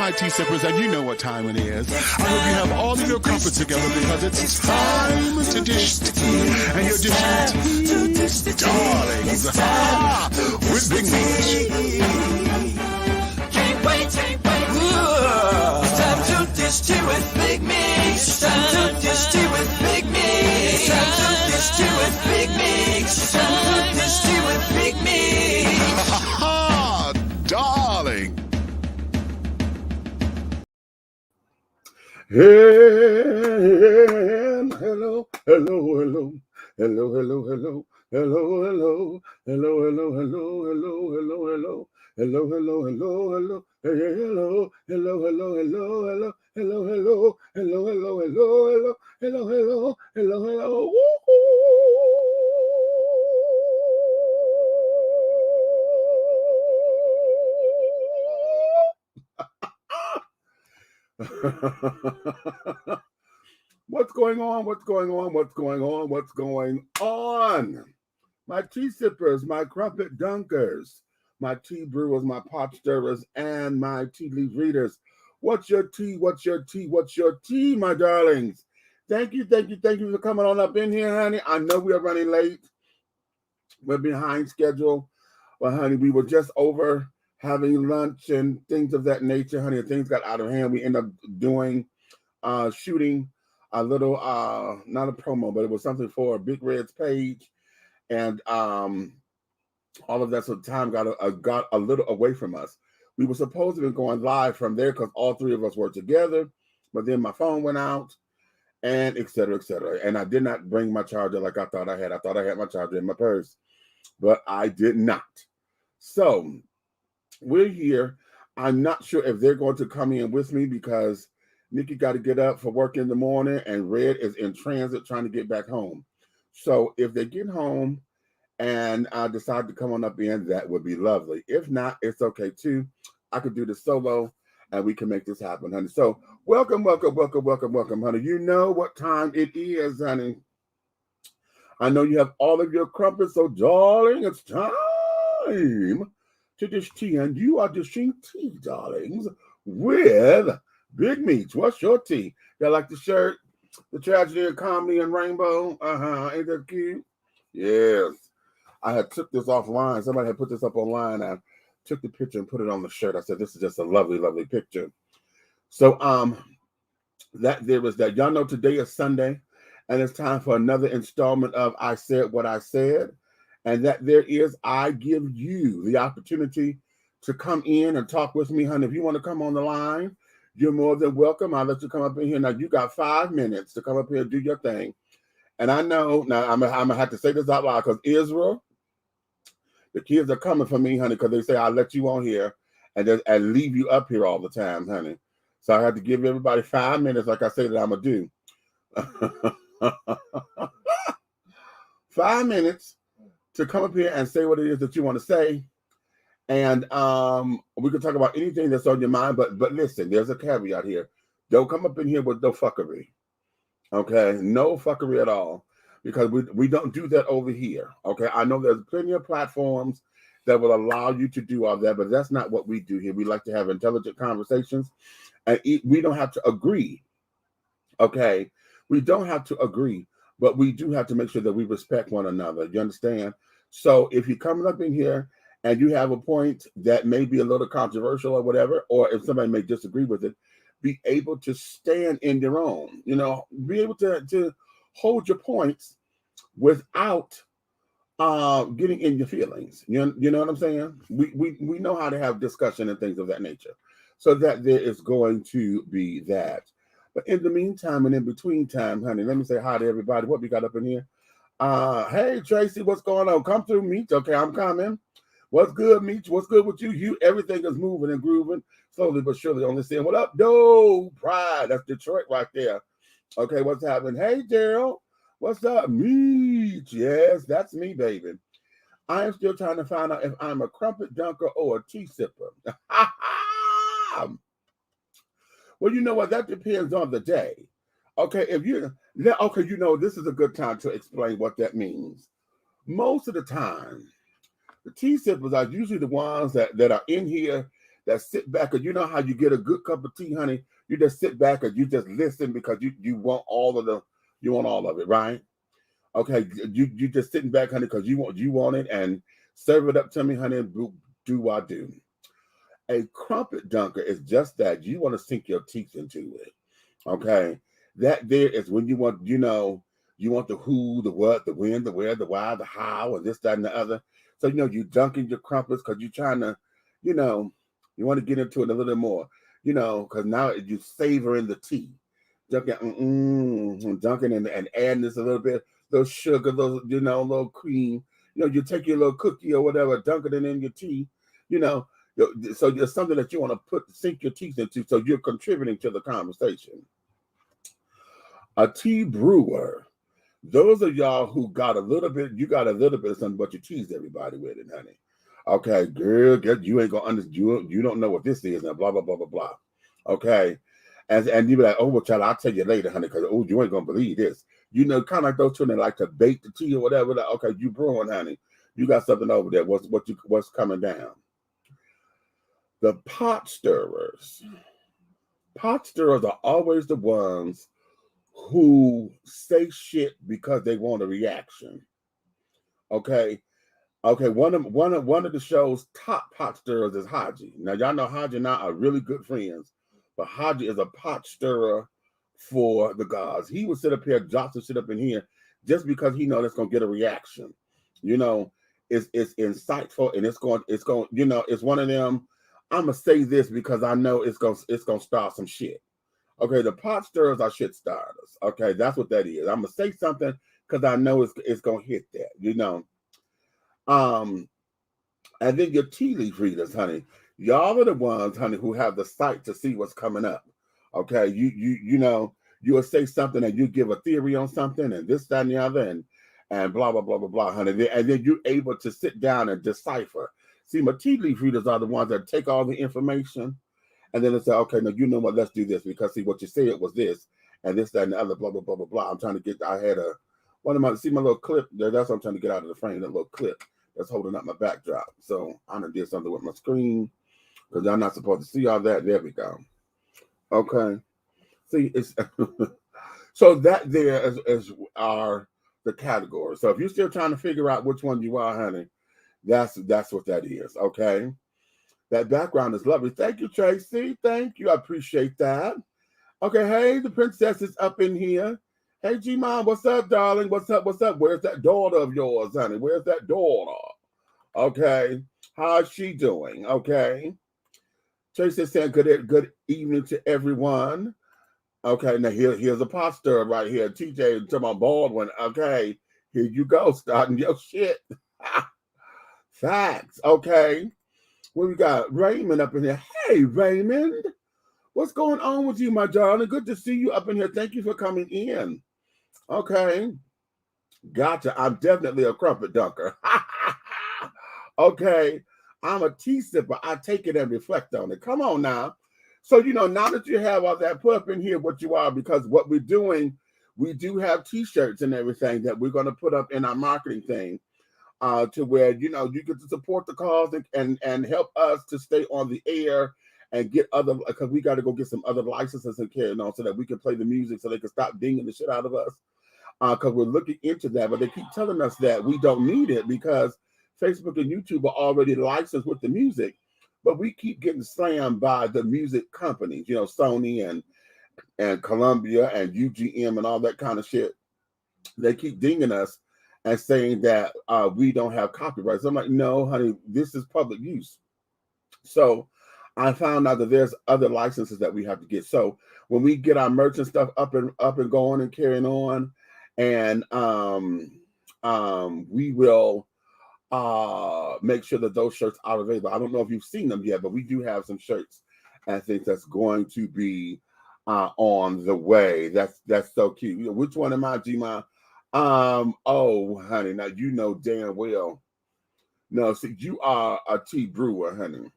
my tea sippers, and you know what time it is. I hope you have all of your comfort together because it's time to dish tea. And you're dishing tea, darlings, with Big Meech. Can't wait. It's time to dish tea with Big Meech. It's time to dish tea with Big Meech. It's time to dish tea with Big Meech. It's time to dish tea with Big Meech. Darling. Hello. What's going on? My tea sippers, my crumpet dunkers, my tea brewers, my pot stirrers, and my tea leaf readers. What's your tea, my darlings? Thank you for coming on up in here, honey. I know we are running late. We're behind schedule. Well, honey, we were just over having lunch and things of that nature, honey. Things got out of hand. We ended up doing, shooting a little, not a promo, but it was something for Big Red's page. And all of that, so time got a little away from us. We were supposed to be going live from there because all three of us were together, but then my phone went out, and et cetera, et cetera. And I did not bring my charger like I thought I had. I thought I had my charger in my purse, but I did not. So we're here. I'm not sure if they're going to come in with me because Nikki got to get up for work in the morning, and Red is in transit trying to get back home. So if they get home and I decide to come on up in, that would be lovely. If not, it's okay too. I could do this solo and we can make this happen, honey. So welcome, honey. You know what time it is, honey. I know you have all of your crumpets, so darling, it's time to dish tea, and you are dishing tea, darlings, with Big Meech. What's your tea? You like the shirt? The tragedy of comedy and rainbow? Ain't that cute? Yes. I had took this offline. Somebody had put this up online. I took the picture and put it on the shirt. I said, this is just a lovely, lovely picture. So that there was that. Y'all know today is Sunday, and it's time for another installment of I Said What I Said. And that there is, I give you the opportunity to come in and talk with me, honey. If you want to come on the line, you're more than welcome. I'll let you come up in here. Now, you got 5 minutes to come up here and do your thing. And I know, now I'm going to have to say this out loud because Israel, the kids are coming for me, honey, because they say I'll let you on here and leave you up here all the time, honey. So I have to give everybody 5 minutes, like I say that I'm going to do. 5 minutes to come up here and say what it is that you want to say. And we can talk about anything that's on your mind, but listen, there's a caveat here. Don't come up in here with no fuckery. Okay? No fuckery at all. Because we don't do that over here. Okay? I know there's plenty of platforms that will allow you to do all that, but that's not what we do here. We like to have intelligent conversations, and we don't have to agree. Okay? We don't have to agree, but we do have to make sure that we respect one another. You understand? So if you're coming up in here and you have a point that may be a little controversial or whatever, or if somebody may disagree with it, be able to stand in your own, be able to hold your points without getting in your feelings. You know what I'm saying? We know how to have discussion and things of that nature. So that there is going to be that. But in the meantime and in between time, honey, let me say hi to everybody. What we got up in here? Hey, Tracy, what's going on? Come through, Meech. Okay, I'm coming. What's good, Meech? What's good with you? Everything is moving and grooving, slowly but surely. Only saying, what up? No, Pride. That's Detroit right there. Okay, what's happening? Hey, Daryl. What's up, Meech? Yes, that's me, baby. I am still trying to find out if I'm a crumpet dunker or a tea sipper. Well, you know what? That depends on the day. Okay, this is a good time to explain what that means. Most of the time, the tea sippers are usually the ones that are in here that sit back, and you know how you get a good cup of tea, honey. You just sit back and you just listen because you want all of it, right? Okay, you just sitting back, honey, because you want it, and serve it up to me, honey. And do I do? A crumpet dunker is just that. You want to sink your teeth into it. Okay, that there is when you want, you want the who, the what, the when, the where, the why, the how, and this, that, and the other. So you dunking your crumpets because you're trying to, you want to get into it a little more, because now you savoring the tea, dunking and adding this a little bit, little sugar, little cream. You take your little cookie or whatever, dunk it in your tea, So there's something that you want to sink your teeth into, so you're contributing to the conversation. A tea brewer. Those of y'all who got a little bit of something, but you teased everybody with it, honey. Okay, girl, you ain't gonna understand. You don't know what this is, and blah blah blah blah blah. Okay, and you be like, oh well, child, I'll tell you later, honey, because you ain't gonna believe this. Kind of like those children that like to bake the tea or whatever. Like, okay, you brewing, honey. You got something over there. What's coming down? The pot stirrers. Pot stirrers are always the ones who say shit because they want a reaction. Okay. One of the show's top pot stirrers is Haji. Now y'all know Haji and I are really good friends, but Haji is a pot stirrer for the gods. He would sit up here, drop some shit up in here, just because he knows it's gonna get a reaction. It's insightful, and it's going. It's one of them. I'm gonna say this because I know it's gonna start some shit. Okay, the pot stirrers are shit starters. Okay, that's what that is. I'm gonna say something because I know it's gonna hit that. And then your tea leaf readers, honey. Y'all are the ones, honey, who have the sight to see what's coming up. Okay, you will say something and you give a theory on something and this, that, and the other, and blah blah blah blah blah, honey. And then you're able to sit down and decipher. See, my tea leaf readers are the ones that take all the information and then they say, okay, now you know what, let's do this because see what you said was this and this, that, and the other, blah blah blah blah blah. I'm trying to get. I had see my little clip there. That's what I'm trying to get out of the frame. That little clip that's holding up my backdrop. So I done did something with my screen because I'm not supposed to see all that. There we go. Okay. See, it's so that there are the categories. So if you're still trying to figure out which one you are, honey, that's what that is. Okay. That background is lovely. Thank you, Tracy. Thank you. I appreciate that. Okay. Hey, the princess is up in here. Hey, G-Mom, what's up, darling? What's up? What's up? Where's that daughter of yours, honey? Where's that daughter? Okay. How's she doing? Okay. Tracy saying good evening to everyone. Okay, now here's a pot stirrer right here. TJ to my Baldwin. Okay, here you go, starting your shit. Facts. Okay. What we got? Raymond up in here. Hey, Raymond. What's going on with you, my darling? Good to see you up in here. Thank you for coming in. Okay. Gotcha. I'm definitely a crumpet dunker. Okay. I'm a tea sipper. I take it and reflect on it. Come on now. So, now that you have all that, put up in here what you are, because what we're doing, we do have T-shirts and everything that we're going to put up in our marketing thing to where, you get to support the cause and help us to stay on the air and get other, because we got to go get some other licenses and carry on so that we can play the music so they can stop dinging the shit out of us. Because we're looking into that, but they keep telling us that we don't need it because Facebook and YouTube are already licensed with the music. But we keep getting slammed by the music companies, Sony and Columbia and UGM and all that kind of shit. They keep dinging us and saying that we don't have copyrights. I'm like, no, honey, this is public use. So I found out that there's other licenses that we have to get. So when we get our merch and stuff up and going and carrying on, and we will make sure that those shirts are available. I don't know if you've seen them yet, but we do have some shirts and things that's going to be on the way. That's so cute. Which one am I, G-Ma? Oh, honey, now you know damn well. No, see, you are a tea brewer, honey.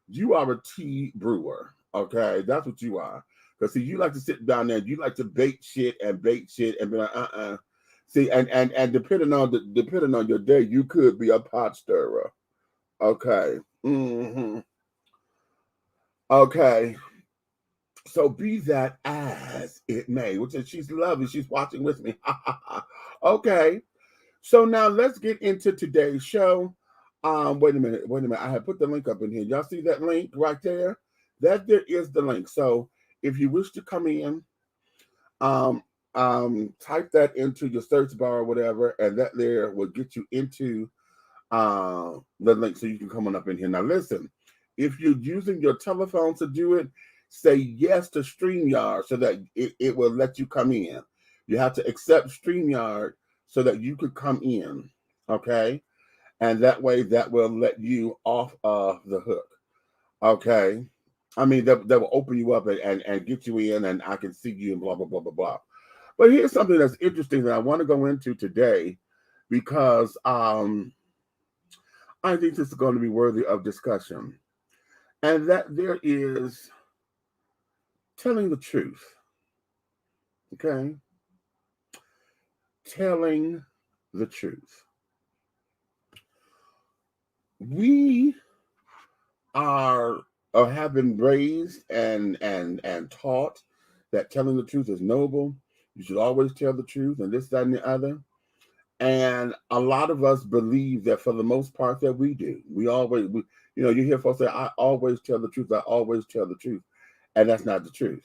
You are a tea brewer. Okay, that's what you are. Because see, you like to sit down there, you like to bake shit and be like, See, and depending on your day, you could be a pot stirrer. Okay. Mm-hmm. Okay. So be that as it may, which is she's lovely. She's watching with me. Okay. So now let's get into today's show. Wait a minute. I have put the link up in here. Y'all see that link right there? That there is the link. So if you wish to come in, um, type that into your search bar or whatever, and that there will get you into the link so you can come on up in here. Now listen, if you're using your telephone to do it, say yes to StreamYard so that it will let you come in. You have to accept StreamYard so that you could come in. Okay. And that way that will let you off of the hook. Okay. I mean, that will open you up and get you in, and I can see you and blah, blah, blah, blah, blah. But here's something that's interesting that I want to go into today because I think this is going to be worthy of discussion. And that there is telling the truth. Okay? Telling the truth. We are or have been raised and taught that telling the truth is noble. You should always tell the truth and this, that, and the other. And a lot of us believe that for the most part that we do. You hear folks say, I always tell the truth. I always tell the truth. And that's not the truth.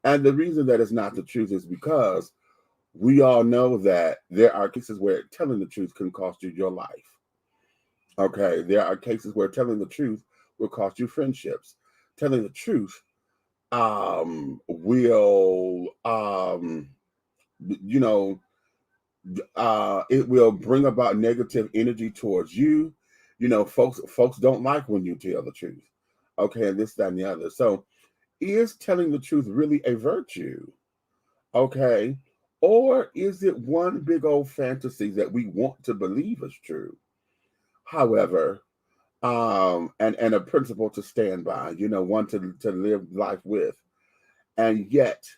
And the reason that it's not the truth is because we all know that there are cases where telling the truth can cost you your life. Okay. There are cases where telling the truth will cost you friendships. Telling the truth will it will bring about negative energy towards you. Folks don't like when you tell the truth. Okay, and this, that, and the other. So is telling the truth really a virtue? Okay. Or is it one big old fantasy that we want to believe is true? However, and a principle to stand by, one to live life with. And yet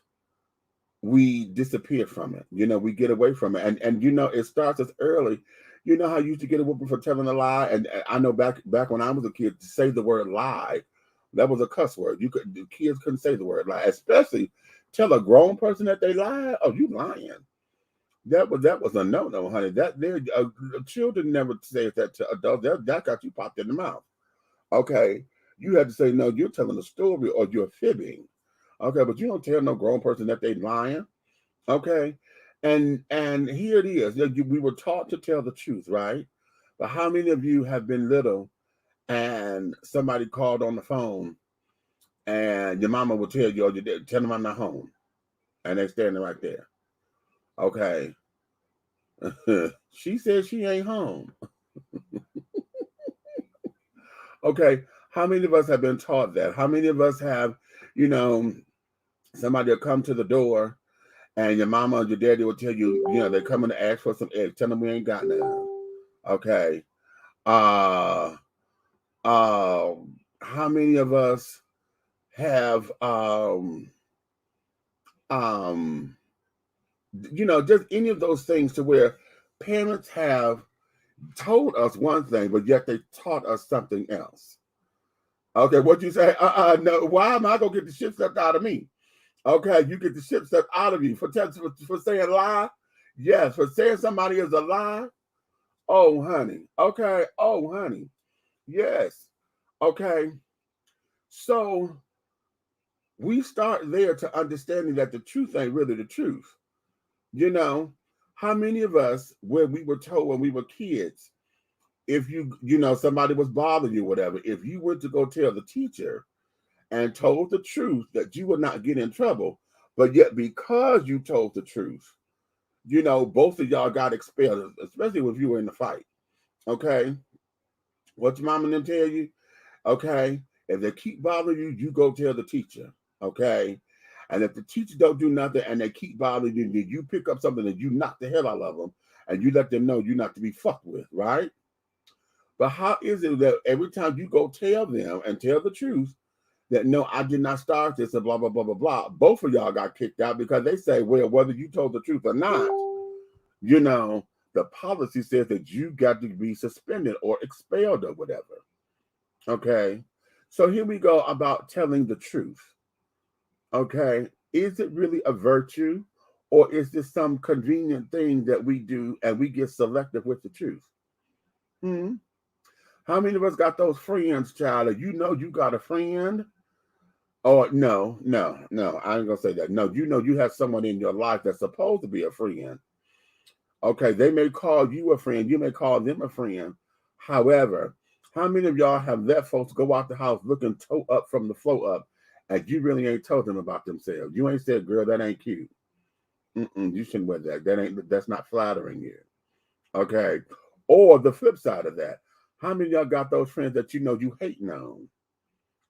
we disappear from it. We get away from it. And it starts as early. You know how you used to get a whooping for telling a lie? And I know back when I was a kid, to say the word lie, that was a cuss word. The kids couldn't say the word lie, especially tell a grown person that they lie. Oh, you lying. That was a no-no, honey. Children never say that to adults. That got you popped in the mouth. Okay. You had to say, no, you're telling a story or you're fibbing. Okay, but you don't tell no grown person that they lying. Okay. And here it is. We were taught to tell the truth, right? But how many of you have been little and somebody called on the phone and your mama will tell you, or your dad, tell them I'm not home. And they're standing right there. Okay. She said she ain't home. Okay. How many of us have been taught that? How many of us have, somebody will come to the door and your mama or your daddy will tell you, they're coming to ask for some eggs. Tell them we ain't got none. Okay. How many of us have just any of those things to where parents have told us one thing, but yet they taught us something else. Okay, what you say? No. Why am I gonna get the shit stuck out of me? Okay, you get the shit stuck out of you for saying lie. Yes, for saying somebody is a lie. Oh, honey. Okay. Oh, honey. Yes. Okay. So we start there to understanding that the truth ain't really the truth. How many of us, where we were told when we were kids, if somebody was bothering you, whatever, if you went to go tell the teacher and told the truth, that you would not get in trouble, but yet because you told the truth, both of y'all got expelled, especially if you were in the fight. Okay. What your mom and them tell you? Okay. If they keep bothering you, you go tell the teacher. Okay. And if the teacher don't do nothing and they keep bothering you, then you pick up something and you knock the hell out of them and you let them know you're not to be fucked with, right? But how is it that every time you go tell them and tell the truth that, no, I did not start this and blah, blah, blah, blah, blah, both of y'all got kicked out because they say, well, whether you told the truth or not, the policy says that you got to be suspended or expelled or whatever. Okay. So here we go about telling the truth. Okay. Is it really a virtue, or is this some convenient thing that we do and we get selective with the truth? Hmm? How many of us got those friends, child, that you know you got a friend? Or no, I ain't gonna say that. No, you know you have someone in your life that's supposed to be a friend. Okay, they may call you a friend, you may call them a friend. However, how many of y'all have let folks go out the house looking toe up from the floor up, and you really ain't told them about themselves? You ain't said, "Girl, that ain't cute. You shouldn't wear that. That's not flattering you." Okay, or the flip side of that, how many of y'all got those friends that you know you hating on?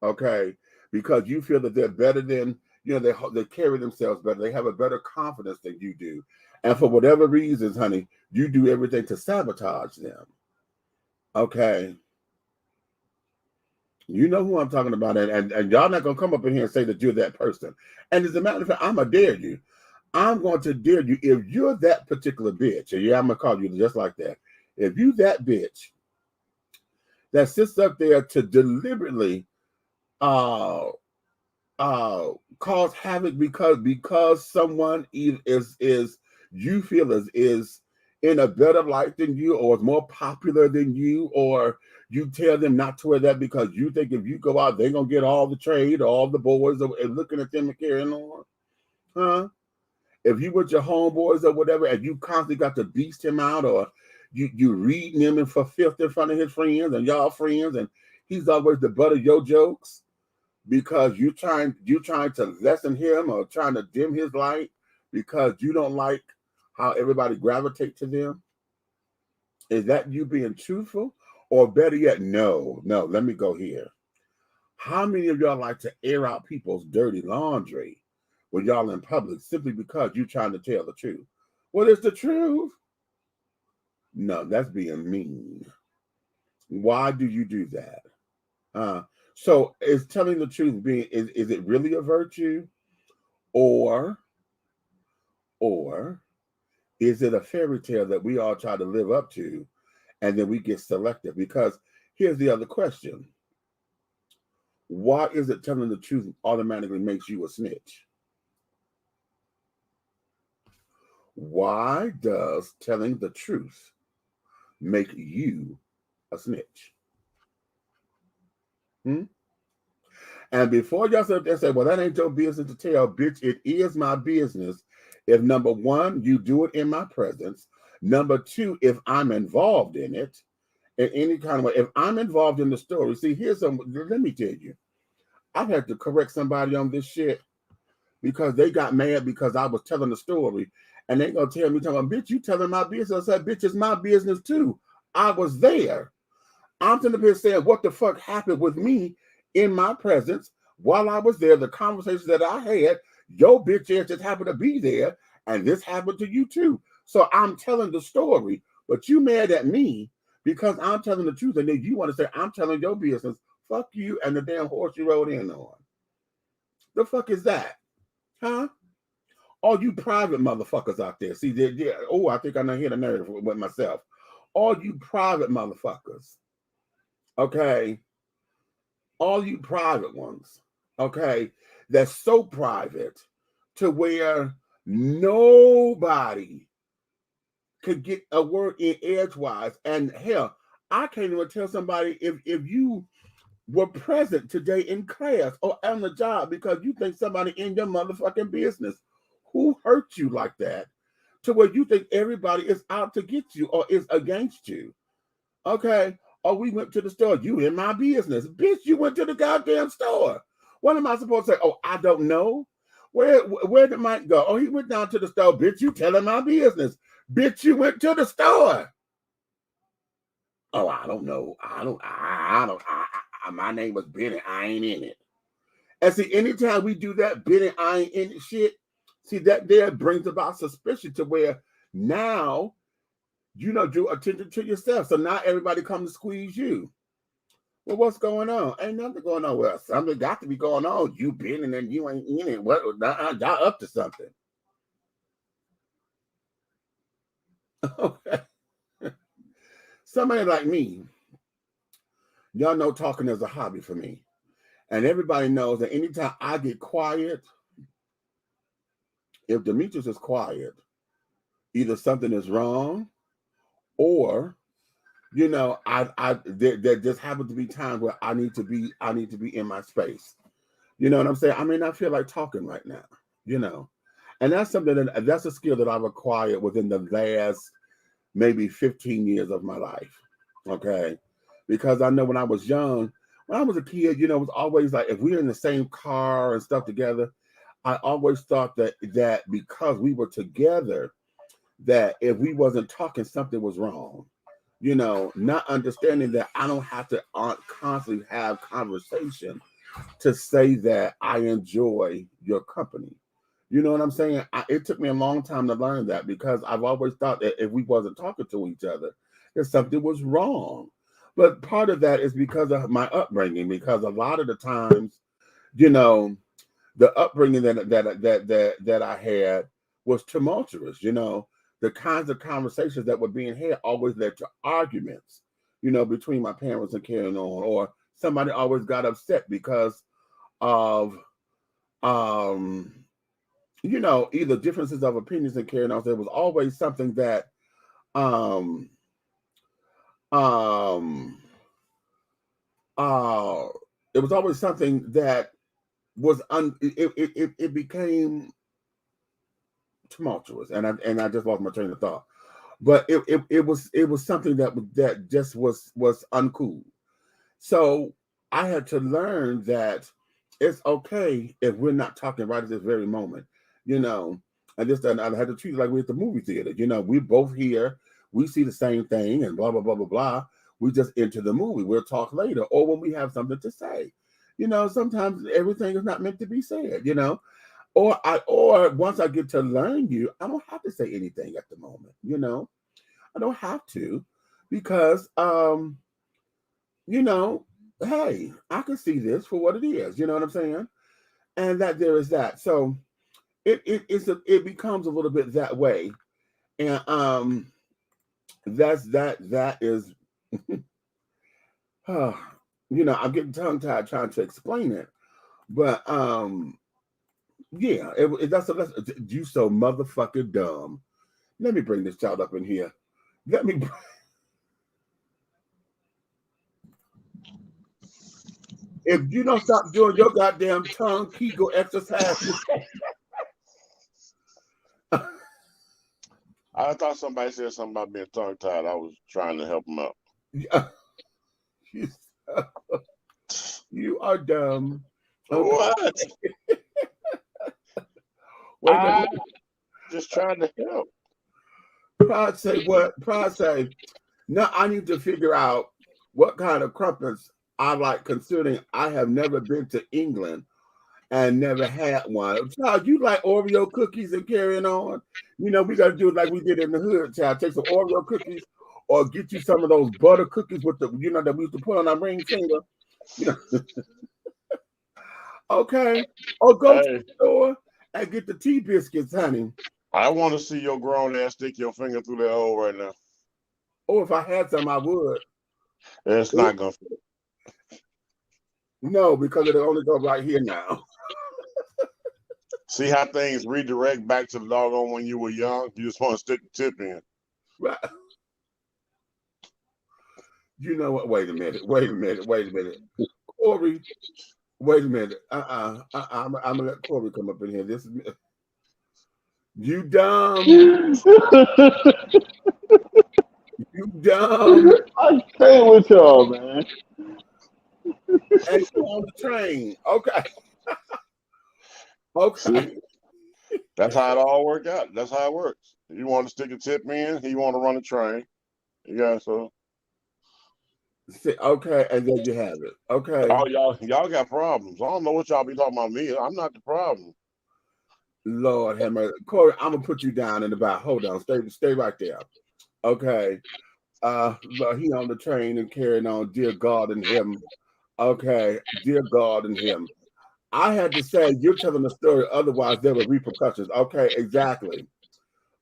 Okay, because you feel that they're better than they carry themselves better. They have a better confidence than you do, and for whatever reasons, honey, you do everything to sabotage them. Okay, you know who I'm talking about, and y'all not gonna come up in here and say that you're that person. And as a matter of fact, I'm gonna dare you. I'm going to dare you, if you're that particular bitch, and yeah, I'm gonna call you just like that. If you that bitch that sits up there to deliberately uh cause havoc because someone is you feel is in a better light than you, or is more popular than you, or you tell them not to wear that because you think if you go out they're gonna get all the trade, all the boys are looking at them and carrying on, huh? If you with your homeboys or whatever and you constantly got to beast him out, or you reading him and for filth in front of his friends and y'all friends, and he's always the butt of your jokes because you trying to lessen him or trying to dim his light because you don't like how everybody gravitate to them. Is that you being truthful? Or better yet, no, let me go here. How many of y'all like to air out people's dirty laundry when y'all in public simply because you're trying to tell the truth? Well, it's the truth. No, that's being mean. Why do you do that? So is telling the truth being is it really a virtue, or or is it a fairy tale that we all try to live up to and then we get selective? Because here's the other question. Why is it telling the truth automatically makes you a snitch? Why does telling the truth make you a snitch? Hmm? And before y'all sit there and say, well, that ain't your business to tell, bitch, it is my business. If number one, you do it in my presence. Number two, if I'm involved in it in any kind of way, if I'm involved in the story, see, let me tell you, I've had to correct somebody on this shit because they got mad because I was telling the story. And they gonna tell me, bitch, you telling my business. I said, bitch, it's my business too. I was there. I'm sitting here saying what the fuck happened with me in my presence while I was there, the conversations that I had. Your bitch ass just happened to be there, and this happened to you too. So I'm telling the story, but you mad at me because I'm telling the truth, and then you want to say I'm telling your business. Fuck you and the damn horse you rode in on. The fuck is that? Huh? All you private motherfuckers out there. See, oh, I think I know hit a nerve with myself. All you private motherfuckers. Okay. All you private ones. Okay. That's so private to where nobody could get a word in edgewise. And hell, I can't even tell somebody if you were present today in class or on the job because you think somebody in your motherfucking business who hurt you like that to where you think everybody is out to get you or is against you. Okay. Or we went to the store. You in my business. Bitch, you went to the goddamn store. What am I supposed to say? Oh, I don't know. Where did Mike go? Oh, he went down to the store. Bitch, you telling my business. Bitch, you went to the store. Oh, I don't know. My name was Benny. I ain't in it. And see, anytime we do that, Benny, I ain't in it shit, see, that there brings about suspicion to where now you know drew attention to yourself. So now everybody comes to squeeze you. Well, what's going on? Ain't nothing going on. Well, something got to be going on. You been and then you ain't in it. What? Y'all up to something. Okay. Somebody like me, y'all know talking is a hobby for me. And everybody knows that anytime I get quiet, if Demetrius is quiet, either something is wrong, or there just happens to be times where I need to be in my space. You know what I'm saying? I may not feel like talking right now, and that's something that's a skill that I've acquired within the last maybe 15 years of my life. Okay. Because I know when I was young, when I was a kid, it was always like, if we were in the same car and stuff together, I always thought that because we were together, that if we wasn't talking, something was wrong. Not understanding that I don't have to constantly have conversation to say that I enjoy your company. You know what I'm saying? It took me a long time to learn that, because I've always thought that if we wasn't talking to each other, that something was wrong. But part of that is because of my upbringing, because a lot of the times, the upbringing that I had was tumultuous. The kinds of conversations that were being had always led to arguments, between my parents and carrying on, or somebody always got upset because of, either differences of opinions and carrying on. There was always something that, it was always something that was it became tumultuous, and I just lost my train of thought. But it was something that just was uncool. So I had to learn that it's okay if we're not talking right at this very moment. I had to treat it like we're at the movie theater. We're both here, we see the same thing, and blah blah blah blah blah. We just enter the movie. We'll talk later, or when we have something to say. Sometimes everything is not meant to be said. Or once I get to learn you, I don't have to say anything at the moment. I don't have to, because hey, I can see this for what it is. You know what I'm saying? And that there is that. So it becomes a little bit that way, and that is. I'm getting tongue tied trying to explain it, but yeah, that's you so motherfucking dumb. Let me bring this child up in here. If you don't stop doing your goddamn tongue Kegel exercise. I thought somebody said something about being tongue tied. I was trying to help him out. You are dumb. Okay. What? Just trying to help. Pride say what? Pride say, now I need to figure out what kind of crumpets I like, considering I have never been to England and never had one. Child, you like Oreo cookies and carrying on? We got to do it like we did in the hood, child. Take some Oreo cookies, or get you some of those butter cookies with the, that we used to put on our ring finger. Okay. Or go to the store and get the tea biscuits, honey. I want to see your grown ass stick your finger through that hole right now. Oh, if I had some, I would. It's not going to fit. No, because it'll only go right here now. See how things redirect back to the doggone when you were young? You just want to stick the tip in. Right. You know what? Wait a minute. Corey, wait a minute. I'm going to let Corey come up in here. This is me. You dumb. You dumb. I stay with y'all, man. And you on the train. Okay. Okay. See? That's how it all worked out. That's how it works. You want to stick a tip in, he want to run a train. Yeah, so. Okay, and then you have it. Okay. Oh, y'all got problems. I don't know what y'all be talking about me. I'm not the problem. Lord have mercy. Corey, I'm gonna put you down in the back. Hold on, stay right there. Okay. He on the train and carrying on, dear God in him. Okay, dear God in him. I had to say, you're telling the story, otherwise there were repercussions. Okay, exactly.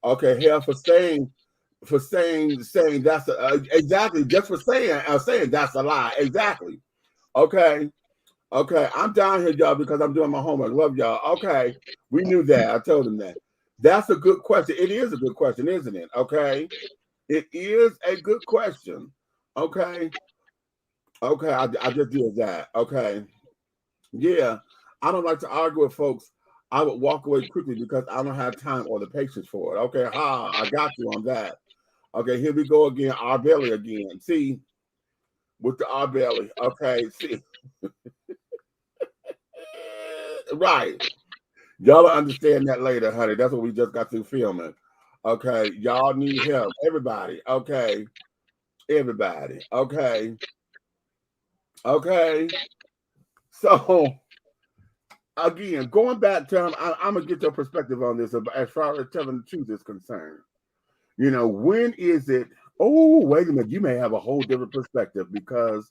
Okay, hell for saying that's exactly, just for saying that's a lie. Exactly. Okay. Okay, I'm down here, y'all, because I'm doing my homework. Love y'all. Okay, we knew that. I told him that. That's a good question. It is a good question, isn't it? Okay, it is a good question. Okay, okay, I just did that. Okay, yeah, I don't like to argue with folks. I would walk away quickly because I don't have time or the patience for it. Okay, I got you on that. Okay, here we go again. Our belly again. See, with the our belly. Okay, see, right. Y'all will understand that later, honey. That's what we just got through filming. Okay, y'all need help. Everybody. Okay, everybody. Okay, okay. So again, going back to I'm gonna get your perspective on this as far as telling the truth is concerned. You know, when is it? Oh, wait a minute. You may have a whole different perspective because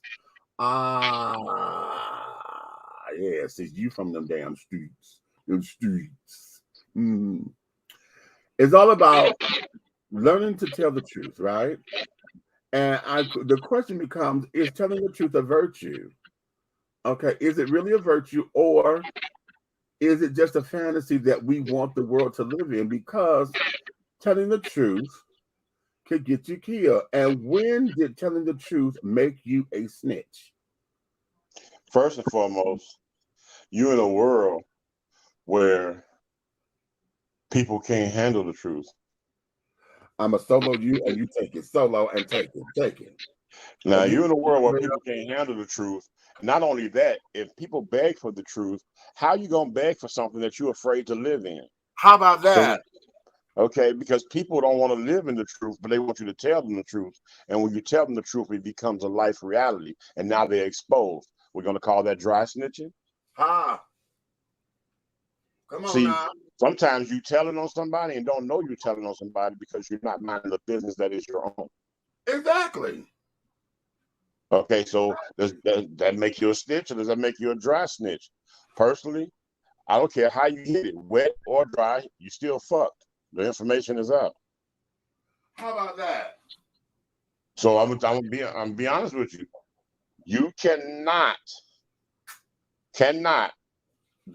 yeah, see, you from them damn streets, them streets. Mm. It's all about learning to tell the truth, right? And the question becomes: is telling the truth a virtue? Okay, is it really a virtue, or is it just a fantasy that we want the world to live in? Because telling the truth could get you killed. And when did telling the truth make you a snitch? First and foremost, you're in a world where people can't handle the truth. I'm a solo you, and you take it solo and take it. Now, Again, you're in a world where people can't handle the truth. Not only that, if people beg for the truth, how you gonna beg for something that you're afraid to live in? how about that? Okay, because people don't want to live in the truth, but they want you to tell them the truth. And when you tell them the truth, it becomes a life reality. And now they're exposed. We're going to call that dry snitching. Ha! Come on See, now. sometimes you telling on somebody and don't know you're telling on somebody because you're not minding the business that is your own. Exactly. Okay, so does that make you a snitch or does that make you a dry snitch? Personally, I don't care how you hit it, wet or dry, you still fucked. The information is out. How about that? So I'm be honest with you. You cannot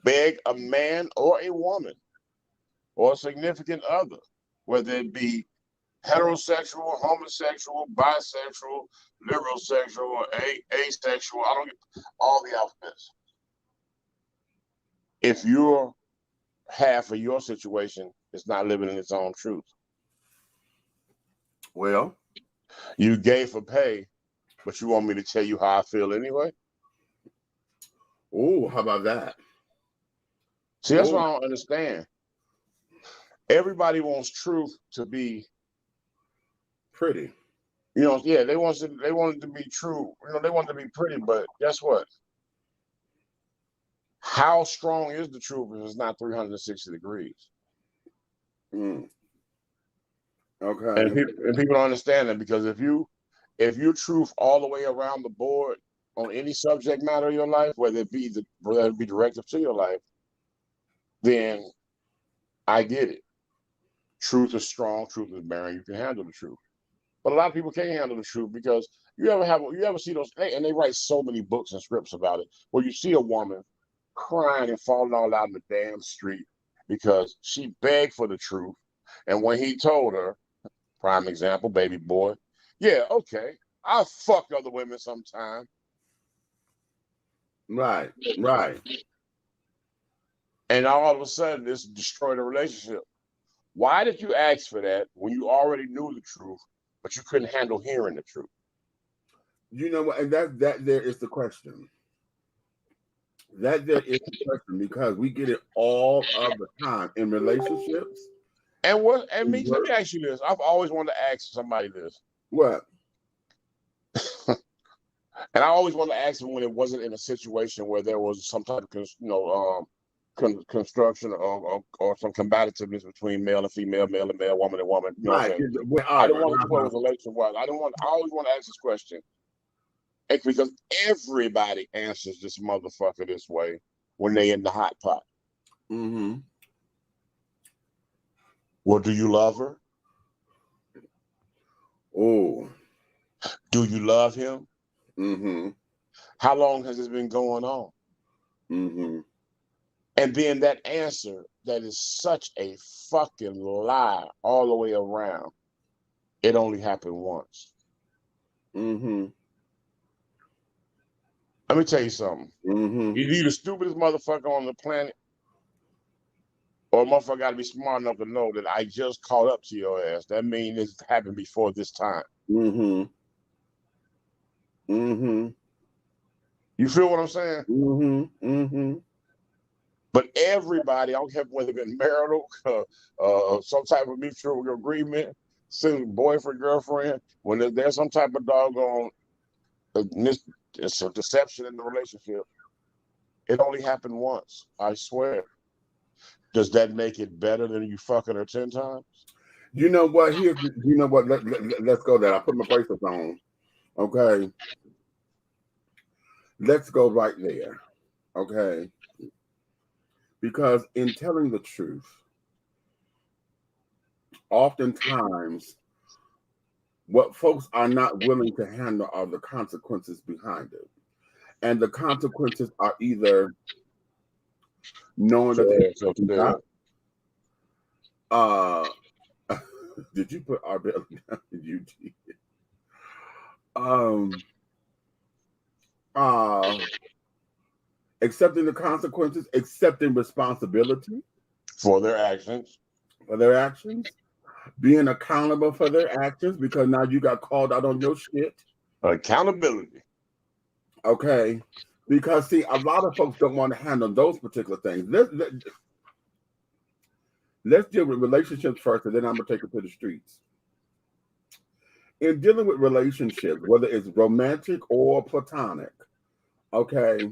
beg a man or a woman or a significant other, whether it be heterosexual, homosexual, bisexual, liberal sexual, or asexual. I don't get all the alphabets. If your half of your situation is not living in its own truth, Well, you gay for pay, but you want me to tell you how I feel anyway? oh, how about that? See, that's what Oh, I don't understand. Everybody wants truth to be, pretty. yeah, they want it to be true. They want it to be pretty, but guess what? How strong is the truth if it's not 360 degrees? Mm, And okay. people don't understand that because if you truth all the way around the board on any subject matter in your life, whether it be directive to your life, then I get it. Truth is strong, truth is barren. You can handle the truth. But a lot of people can't handle the truth because you ever see those, and they write so many books and scripts about it, where you see a woman crying and falling all out in the damn street because she begged for the truth. And when he told her, prime example, baby boy, yeah, okay, I'll fuck other women sometime. Right, right. And all of a sudden, it's destroyed a relationship. Why did you ask for that when you already knew the truth, but you couldn't handle hearing the truth? You know what? And that there is the question. That there is the question because we get it all of the time in relationships. And let In me work. ask you this. I've always wanted to ask somebody this. What? And I always wanted to ask them when it wasn't in a situation where there was some type of construction or some combativeness between male and female, male and male, woman and woman. You know what Right. I'm saying? All I right. didn't want to know what his relation was. I always want to ask this question. Because everybody answers this motherfucker this way when they in the hot pot. Mm-hmm. Well, do you love her? Oh. Do you love him? Mm-hmm. How long has this been going on? Mm-hmm. And then that answer that is such a fucking lie all the way around. It only happened once. Mm-hmm. Let me tell you something. Mm-hmm. Either you the stupidest motherfucker on the planet, or a motherfucker got to be smart enough to know that I just caught up to your ass. That means it's happened before this time. Mm-hmm. Mm-hmm. You feel what I'm saying? Mm-hmm. Mm-hmm. But everybody, I don't care whether it's been marital, some type of mutual agreement, boyfriend, girlfriend, when there's some type of doggone it's a deception in the relationship, it only happened once. I swear. Does that make it better than you fucking her 10 times? You know what? You know what? Let's go there. I put my bracelets on. Okay. Let's go right there. Okay. Because in telling the truth, oftentimes what folks are not willing to handle are the consequences behind it. And the consequences are either knowing that did you put our belly down? You did. Accepting the consequences, accepting responsibility for their actions, being accountable for their actions because now you got called out on your shit. Accountability. Okay. Because see, a lot of folks don't want to handle those particular things. Let's deal with relationships first, and then I'm gonna take it to the streets. In dealing with relationships, whether it's romantic or platonic, okay.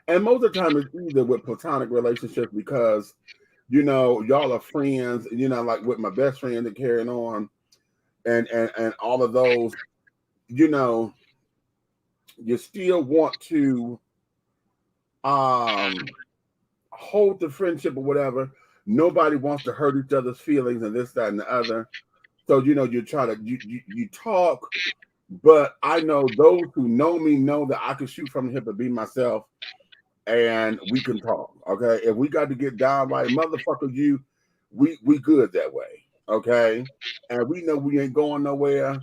And most of the time it's either with platonic relationships because y'all are friends, like with my best friend that carrying on and all of those, you still want to hold the friendship or whatever. Nobody wants to hurt each other's feelings and this, that, and the other. So, you try to, you talk, but I know those who know me know that I can shoot from the hip and be myself and we can talk. Okay. If we got to get down right, motherfucker, we good that way. Okay. And we know we ain't going nowhere.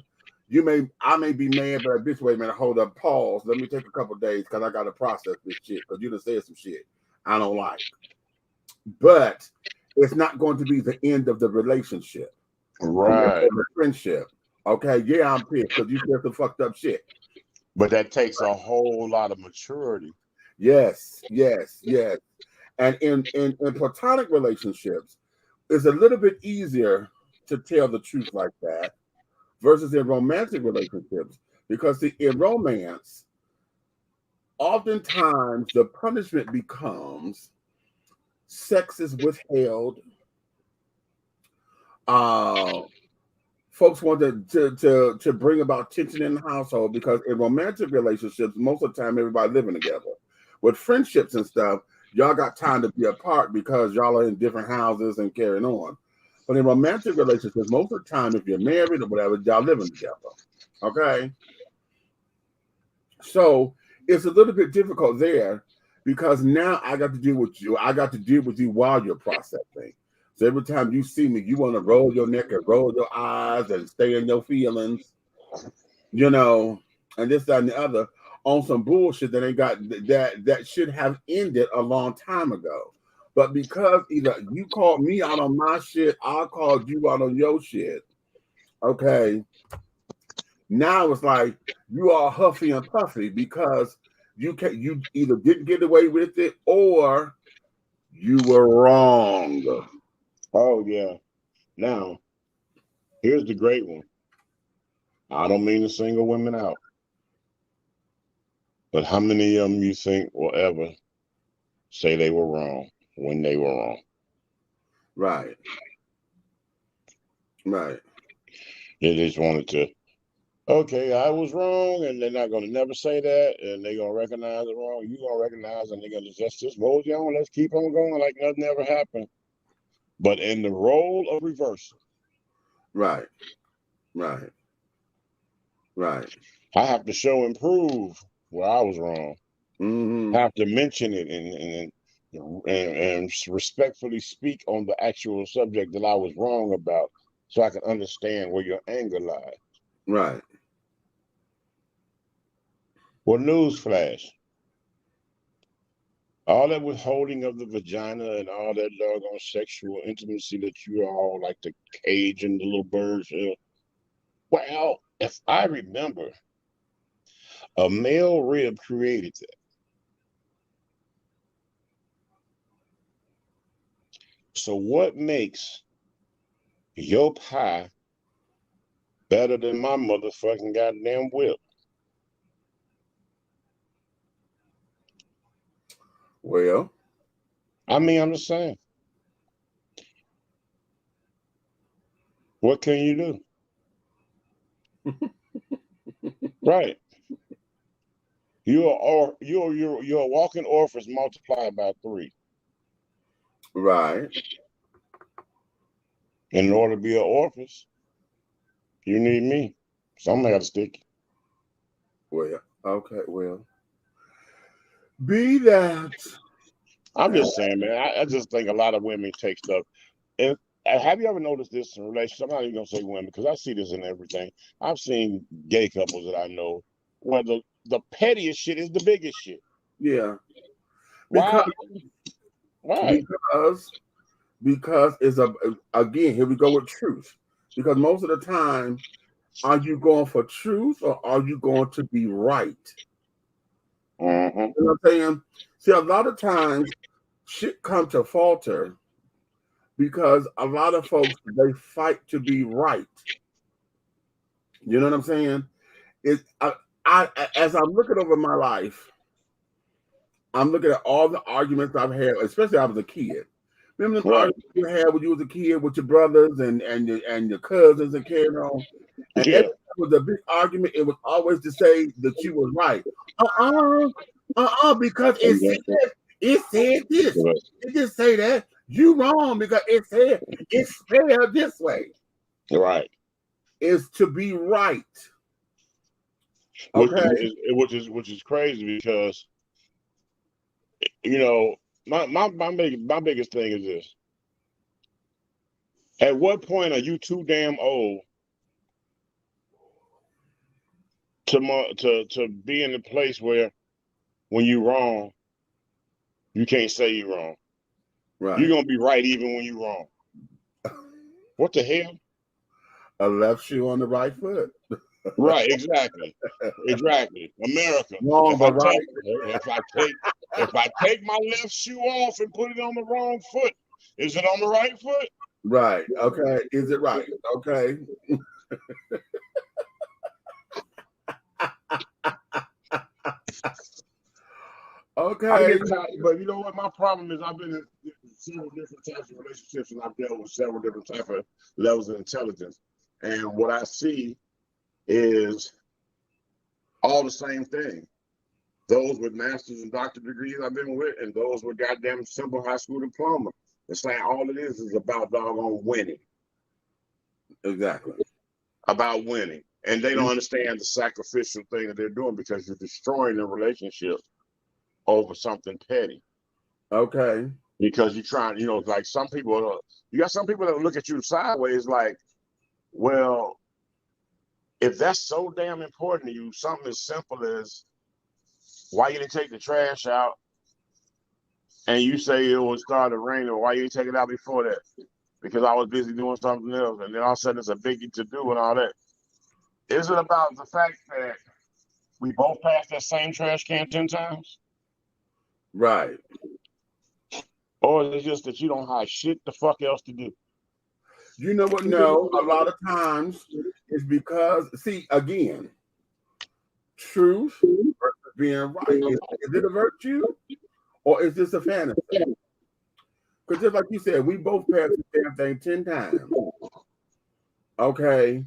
I may be mad, but this way, man, hold up, pause. Let me take a couple days because I got to process this shit because you done said some shit I don't like. But it's not going to be the end of the relationship. Right. The friendship. Okay. Yeah, I'm pissed because you said some fucked up shit. But that takes a whole lot of maturity. Yes. And in platonic relationships, it's a little bit easier to tell the truth like that versus in romantic relationships. Because in romance, oftentimes the punishment becomes sex is withheld. Folks want to bring about tension in the household because in romantic relationships, most of the time everybody living together. With friendships and stuff, y'all got time to be apart because y'all are in different houses and carrying on. But in romantic relationships, most of the time, if you're married or whatever, y'all living together. Okay. So it's a little bit difficult there because now I got to deal with you. I got to deal with you while you're processing. So every time you see me, you want to roll your neck and roll your eyes and stay in your feelings, and this, that, and the other on some bullshit that ain't got that should have ended a long time ago. But because either you called me out on my shit, I called you out on your shit. Okay. Now it's like you are huffy and puffy because you either didn't get away with it or you were wrong. Oh yeah. Now, here's the great one. I don't mean to single women out, but how many of them you think will ever say they were wrong when they were wrong? Right. They just wanted to, okay, I was wrong, and they're not going to never say that, and they're going to recognize it wrong. You're going to recognize, and they're going to just roll you on. Let's keep on going like nothing ever happened. But in the role of reversal. Right. I have to show and prove where I was wrong. have to mention it and respectfully speak on the actual subject that I was wrong about, so I can understand where your anger lies. Right. Well, newsflash. All that withholding of the vagina and all that doggone sexual intimacy that you all like to cage in the little birds. Well, if I remember, a male rib created that. So what makes your pie better than my motherfucking goddamn whip? Well, I mean, I'm just saying. What can you do? Right. You're a walking orifice multiplied by 3. right. In order to be an orifice, you need me. Somebody got to stick. Well, okay, well. Be that. I'm just saying, man. I just think a lot of women take stuff. And have you ever noticed this in relationships? I'm not even gonna say women because I see this in everything. I've seen gay couples that I know where the pettiest shit is the biggest shit. Yeah. Why? Because it's again, here we go with truth. Because most of the time, are you going for truth or are you going to be right? Mm-hmm. You know what I'm saying? See, a lot of times shit come to falter because a lot of folks, they fight to be right. You know what I'm saying? I as I'm looking over my life, I'm looking at all the arguments I've had, especially I was a kid. Remember the arguments you had when you was a kid with your brothers and your cousins and carrying on? And every time it was a big argument, it was always to say that you was right. Because it said this. It didn't say that. You wrong because it said it's spelled this way. Right. It's to be right. Okay. Which is crazy because you know my biggest thing is this. At what point are you too damn old to be in a place where when you're wrong, you can't say you're wrong. Right. You're gonna be right even when you're wrong. What the hell? A left shoe on the right foot. Right, exactly. America. Wrong, but right. If I take my left shoe off and put it on the wrong foot, is it on the right foot? Right. Okay. Is it right? Okay. Okay. But you know what? My problem is I've been in several different types of relationships and I've dealt with several different types of levels of intelligence. And what I see is all the same thing. Those with master's and doctorate degrees I've been with, and those with goddamn simple high school diploma. It's saying all it is about doggone winning. Exactly. About winning. And they don't understand the sacrificial thing that they're doing because you're destroying the relationship over something petty. Okay. Because you're trying, like some people, you got some people that look at you sideways like, well, if that's so damn important to you, something as simple as why you didn't take the trash out and you say it was starting to rain, or why you didn't take it out before that? Because I was busy doing something else. And then all of a sudden it's a biggie to do and all that. Is it about the fact that we both passed that same trash can 10 times? Right. Or is it just that you don't have shit the fuck else to do? You know what? No, a lot of times it's because, see, again, truth versus being right. Is it a virtue or is this a fantasy? Because just like you said, we both passed the damn thing 10 times. Okay.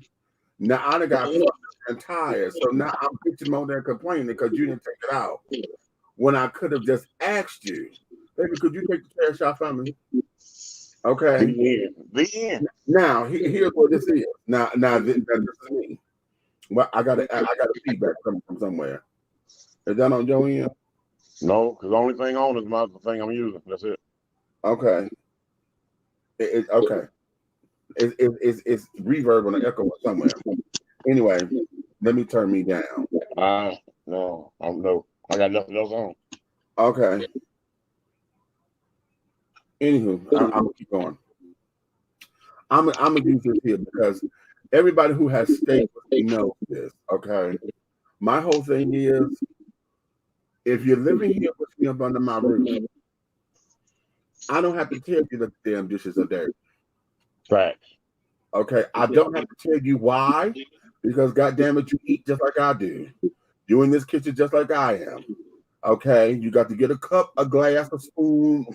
Now I done got fucked and tired. So now I'm bitching more than complaining because you didn't take it out. When I could have just asked you, baby, could you take the trash out from me? Okay. The end. Now here's what this is. Now this is me. Well, I got a feedback coming from somewhere. Is that on your end? No, because the only thing on is my thing I'm using. That's it. Okay. Okay. It's reverb on the echo somewhere. Anyway, let me turn me down. No, I got nothing else on. Okay. Anywho, I'm gonna keep going. I'm gonna use this here because everybody who has stayed with me knows this. Okay. My whole thing is, if you're living here with me up under my roof, I don't have to tell you that the damn dishes are dirty. Facts. Okay. I don't have to tell you why, because goddamn it, you eat just like I do. You in this kitchen just like I am. Okay. You got to get a cup, a glass, a spoon,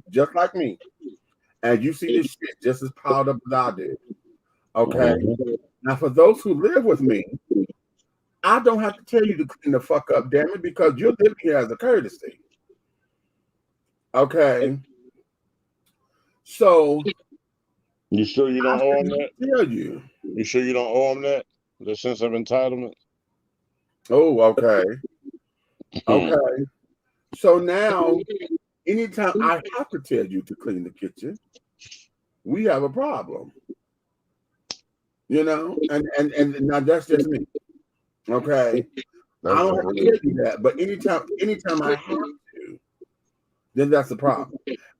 just like me. And you see this shit just as piled up as I do. Okay. Now, for those who live with me, I don't have to tell you to clean the fuck up, damn it, because you're living here as a courtesy. Okay. So, You sure you don't owe them that? Tell you. You sure you don't owe them that? The sense of entitlement? Oh, okay. Okay. So now, anytime I have to tell you to clean the kitchen, we have a problem. You know, and now that's just me. Okay. I don't have to tell you that, but anytime I have to, then that's the problem.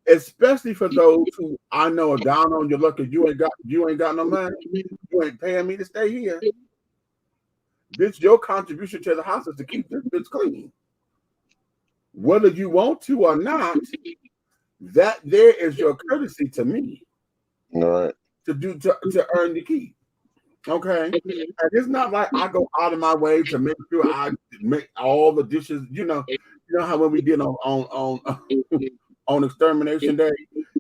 Especially for those who I know are down on your luck, you ain't got no money, you ain't paying me to stay here. Bitch, your contribution to the house is to keep this bitch clean. Whether you want to or not, that there is your courtesy to me. All right. To earn the keep. Okay. And it's not like I go out of my way to make sure I make all the dishes. You know how when we did on extermination day,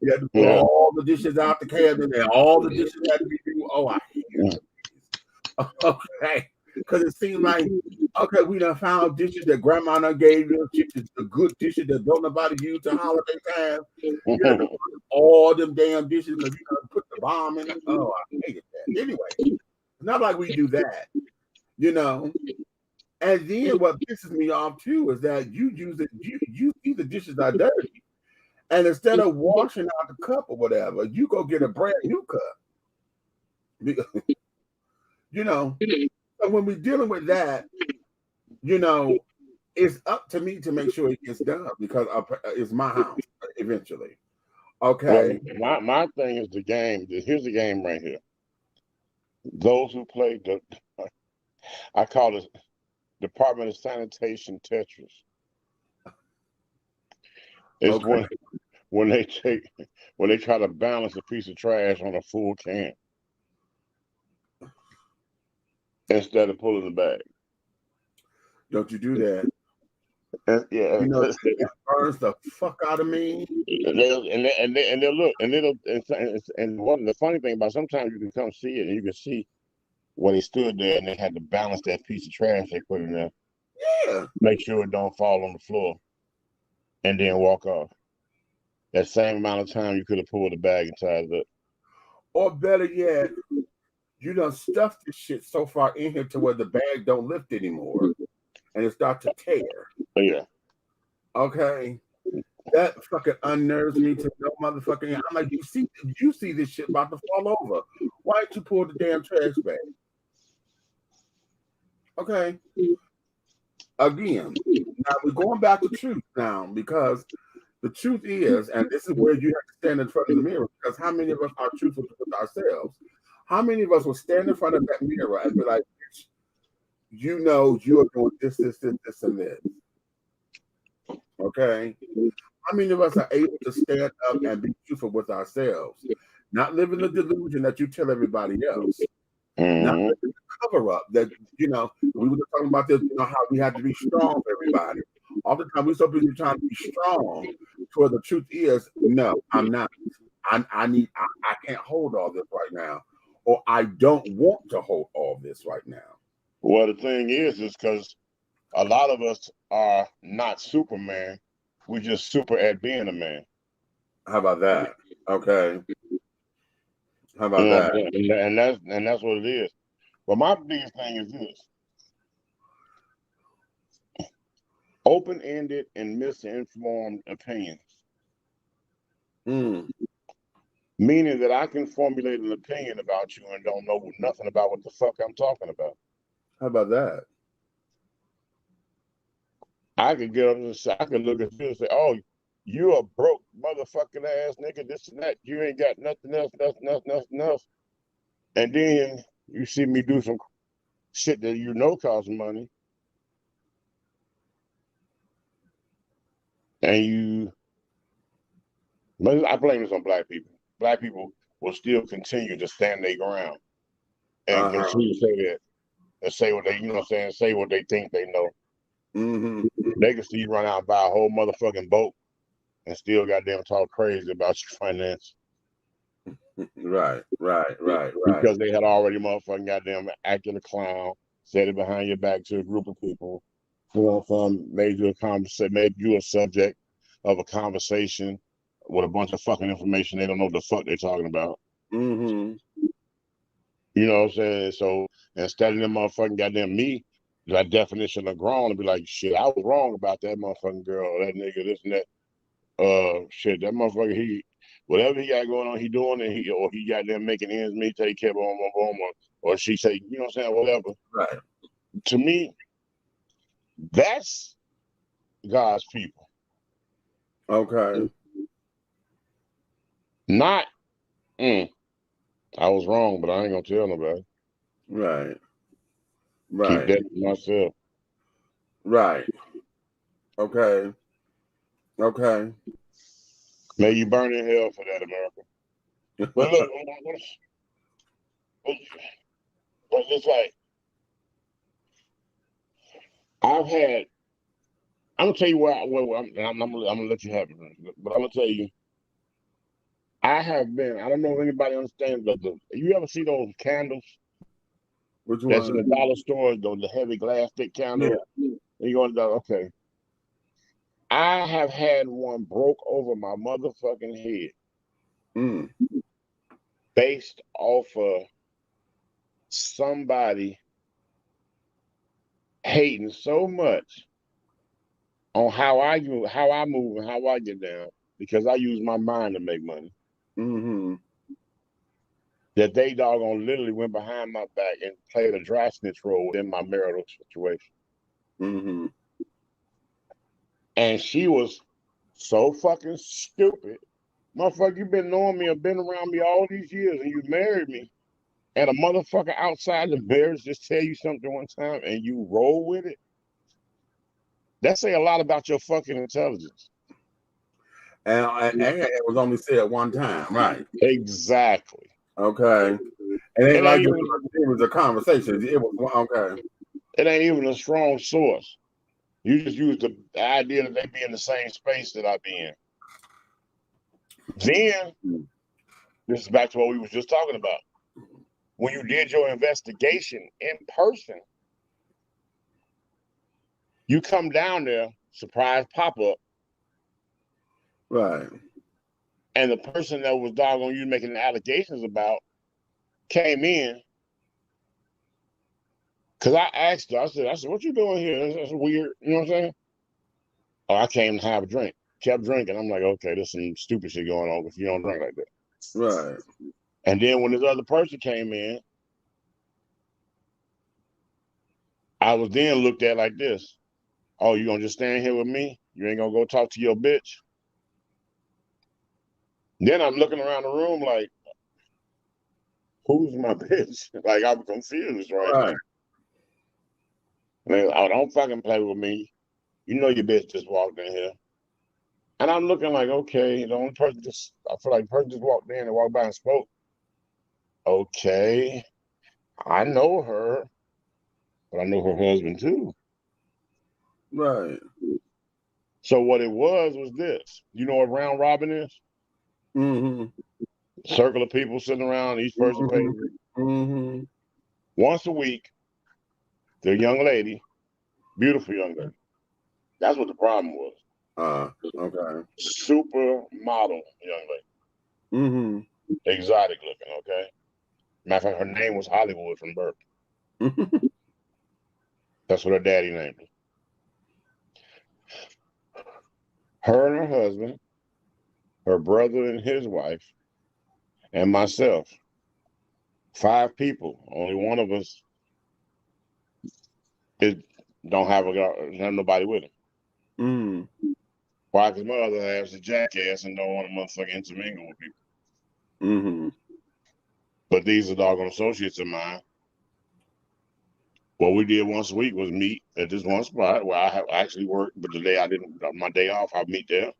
you had to put all the dishes out the cabinet and all the dishes had to be due. Oh, I hate it. Okay. Because it seemed like, okay, we done found dishes that grandma done gave you, the good dishes that don't nobody use to holiday time. You had to put all them damn dishes because you done put the bomb in it. Oh, I hated that. Anyway, it's not like we do that, you know. And then what pisses me off too is that you see the dishes are dirty. And instead of washing out the cup or whatever, you go get a brand new cup. You know. So when we're dealing with that, you know, it's up to me to make sure it gets done because it's my house eventually. Okay. Well, my thing is the game. Here's the game right here. Those who play I call it Department of Sanitation Tetris. It's when they try to balance a piece of trash on a full can instead of pulling the bag. Don't you do that? Yeah, you know, it burns the fuck out of me. And they'll look, and the funny thing about sometimes you can come see it, and you can see when he stood there, and they had to balance that piece of trash they put in there. Yeah. Make sure it don't fall on the floor, and then walk off. That same amount of time you could have pulled the bag and tied it up. Or better yet, you done stuffed this shit so far in here to where the bag don't lift anymore, and it starts to tear. Yeah. Okay. That fucking unnerves me to no motherfucking. I'm like, you see this shit about to fall over. Why didn't you pull the damn trash bag? Okay. Again, now we're going back to truth now because the truth is, and this is where you have to stand in front of the mirror because how many of us are truthful with ourselves? How many of us will stand in front of that mirror and be like, you know, you are doing this, and this. Okay. How many of us are able to stand up and be truthful with ourselves? Not living the delusion that you tell everybody else. Not living the cover up that, you know, we were talking about this, you know, how we have to be strong for everybody. All the time we're so busy trying to be strong, where the truth is, no, I'm not. I can't hold all this right now. Or I don't want to hold all this right now. Well, the thing is because a lot of us are not Superman. We're just super at being a man. How about that? Okay. How about that? And that's what it is. But my biggest thing is this. open-ended and misinformed opinions. Meaning that I can formulate an opinion about you and don't know nothing about what the fuck I'm talking about. How about that? I could get up and say, I could look at you and say, oh, you a broke motherfucking ass nigga, this and that. You ain't got nothing else. And then you see me do some shit that you know costs money. And I blame this on black people. Black people will still continue to stand their ground and continue to say that and say what they, you know what I'm saying, say what they think they know. They can see you run out and buy a whole motherfucking boat and still goddamn talk crazy about your finance. Right. Because they had already motherfucking goddamn acted a clown, said it behind your back to a group of people, made you a subject of a conversation with a bunch of fucking information they don't know what the fuck they're talking about. You know what I'm saying? So instead of them motherfucking goddamn me, that definition of grown, and be like, shit, I was wrong about that motherfucking girl, that nigga, this and that. Shit, that motherfucker, whatever he got going on, he doing it, he got them making ends meet, take care of or she say, you know what I'm saying, whatever. Right. To me, that's God's people. Okay. Not, I was wrong, but I ain't gonna tell nobody. Right. Keep that to myself. Right. Okay. May you burn in hell for that, America. But look, but it's like, I'm gonna tell you I'm gonna let you have it, but I'm gonna tell you, I don't know if anybody understands, you ever see those candles? Which one? That's in the dollar store, the heavy glass thick candles. Yeah. And you're going, okay. I have had one broke over my motherfucking head. Based off of somebody hating so much on how I move and how I get down, because I use my mind to make money. That they doggone literally went behind my back and played a dry snitch role in my marital situation. And she was so fucking stupid. Motherfucker, you've been knowing me or been around me all these years and you married me. And a motherfucker outside the marriage just tell you something one time and you roll with it. That say a lot about your fucking intelligence. And it was only said one time, right? Exactly. Okay. And it like it was a conversation. It was okay. It ain't even a strong source. You just use the idea that they be in the same space that I be in. Then, this is back to what we was just talking about. When you did your investigation in person, you come down there, surprise pop-up. Right. And the person that was doggone you making allegations about came in. Because I asked her, I said, what you doing here? That's weird. You know what I'm saying? Oh, I came to have a drink. Kept drinking. I'm like, okay, there's some stupid shit going on if you don't drink like that. Right. And then when this other person came in, I was then looked at like this. Oh, you gonna just stand here with me? You ain't gonna go talk to your bitch? Then I'm looking around the room like, who's my bitch? Like, I'm confused right now. Like, oh, don't fucking play with me. You know your bitch just walked in here. And I'm looking like, okay, the only person I feel like the person just walked in and walked by and spoke. Okay, I know her, but I know her husband too. Right. So what it was this. You know what round robin is? Circle of people sitting around, each person pays. Once a week, the young lady, beautiful young lady. That's what the problem was. Okay. Super model young lady. Exotic looking, okay? Matter of fact, her name was Hollywood from birth. That's what her daddy named her. her and her husband, her brother and his wife, and myself. 5 people. Only one of us don't have nobody with him. Mm. Why? Because my other half's a jackass and don't want to motherfucking intermingle with people. Mm-hmm. But these are doggone associates of mine. What we did once a week was meet at this one spot where I actually worked, but the day I didn't, my day off, I meet there.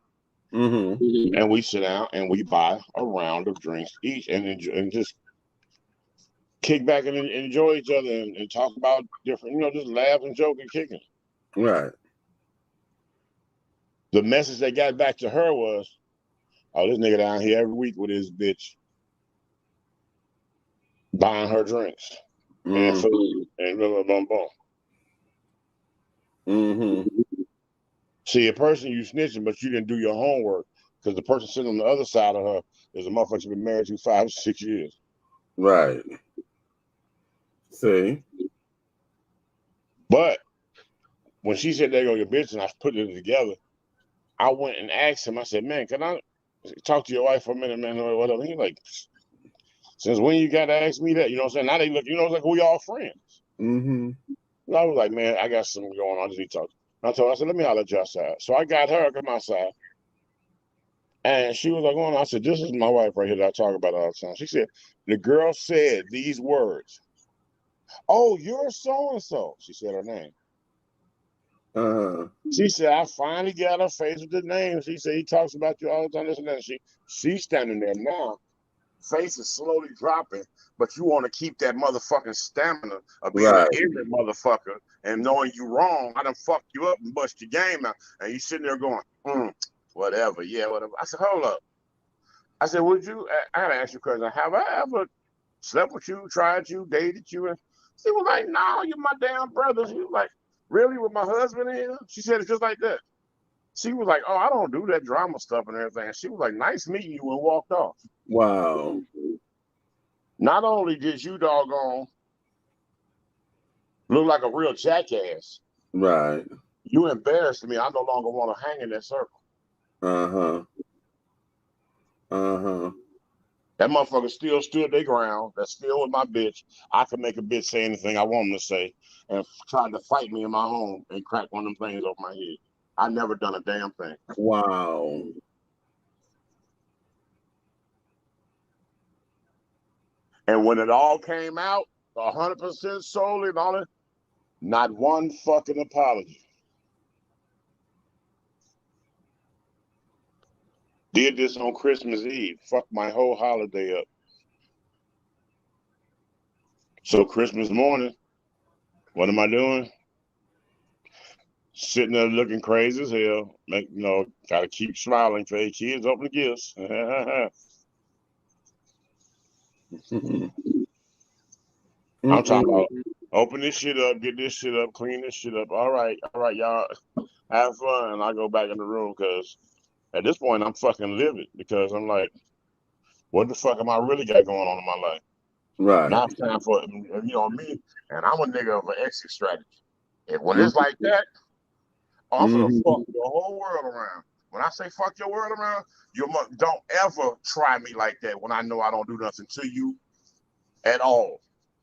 Mm-hmm. And we sit down and we buy a round of drinks each and just kick back and enjoy each other and talk about different, just laugh and joke and kicking. Right. The message they got back to her was, oh, this nigga down here every week with his bitch buying her drinks and food and blah, blah, blah, blah. Mm-hmm. See, a person you snitching, but you didn't do your homework because the person sitting on the other side of her is a motherfucker you've been married to 5 or 6 years. Right. See? But when she said, there go your bitch, and I put it together, I went and asked him, I said, man, can I talk to your wife for a minute, man, or whatever? He's like, since when you got to ask me that? You know what I'm saying? Now they look, like we all friends. Mm-hmm. And I was like, man, I got something going on. I just need to talk. And I told her, I said, let me holler at your side. So I got her to my side. And she was like, oh, I said, this is my wife right here that I talk about all the time. She said, the girl said these words. Oh, you're so-and-so. She said her name. She said, I finally got her face with the name. She said, he talks about you all the time, this and that. She's standing there now. Face is slowly dropping, but you want to keep that motherfucking stamina of being an ignorant motherfucker and knowing you wrong. I done fucked you up and bust your game out. And you sitting there going, whatever, yeah, whatever. I said, hold up. I said, I gotta ask you a question. Have I ever slept with you, tried you, dated you? And she was like, no, you're my damn brother. She was like, really, with my husband in here? She said it just like that. She was like, oh, I don't do that drama stuff and everything. She was like, nice meeting you, and walked off. Wow. Not only did you doggone look like a real jackass, right? You embarrassed me. I no longer want to hang in that circle. Uh-huh. Uh-huh. That motherfucker still stood their ground. That's still with my bitch. I can make a bitch say anything I want them to say and tried to fight me in my home and crack one of them things off my head. I never done a damn thing. Wow. And when it all came out, 100% solely and all that, not one fucking apology. Did this on Christmas Eve. Fucked my whole holiday up. So Christmas morning, what am I doing? Sitting there looking crazy as hell. Gotta keep smiling for your kids open the gifts. I'm talking about open this shit up, get this shit up, clean this shit up. All right, y'all have fun. And I go back in the room because at this point I'm fucking livid because I'm like, what the fuck am I really got going on in my life? Right. Now it's time for me, and I'm a nigga of an exit strategy. And when it's like that, I'm gonna fuck the whole world around. When I say fuck your world around, don't ever try me like that when I know I don't do nothing to you at all.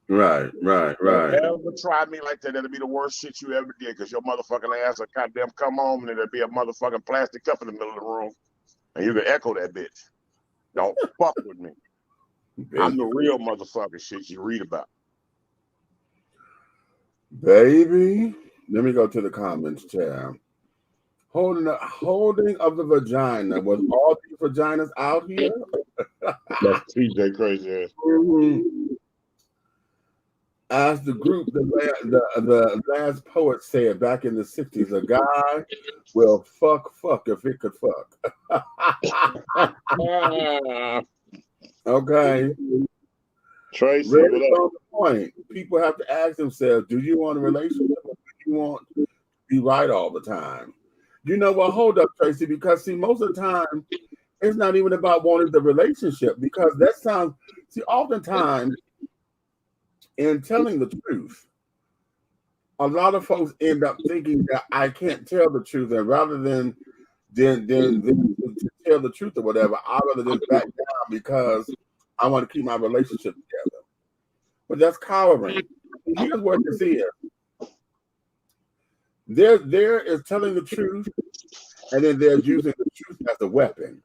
Right. Don't ever try me like that. That'll be the worst shit you ever did because your motherfucking ass will goddamn come home and there'll be a motherfucking plastic cup in the middle of the room and you can echo that bitch. Don't fuck with me. I'm the real motherfucking shit you read about. Baby, let me go to the comments tab. Holding of the vagina. Was all these vaginas out here? That's TJ crazy ass. As the group, the last poet said back in the 60s, a guy will fuck if it could fuck. Okay. Tracy, really on the point. People have to ask themselves, do you want a relationship or do you want to be right all the time? You know what? Hold up, Tracy, because see, most of the time, it's not even about wanting the relationship because that sounds, oftentimes in telling the truth, a lot of folks end up thinking that I can't tell the truth, and rather than than to tell the truth or whatever. I'd rather just back down because I want to keep my relationship together. But that's cowering. Here's what this is. There is telling the truth, and then there's using the truth as a weapon.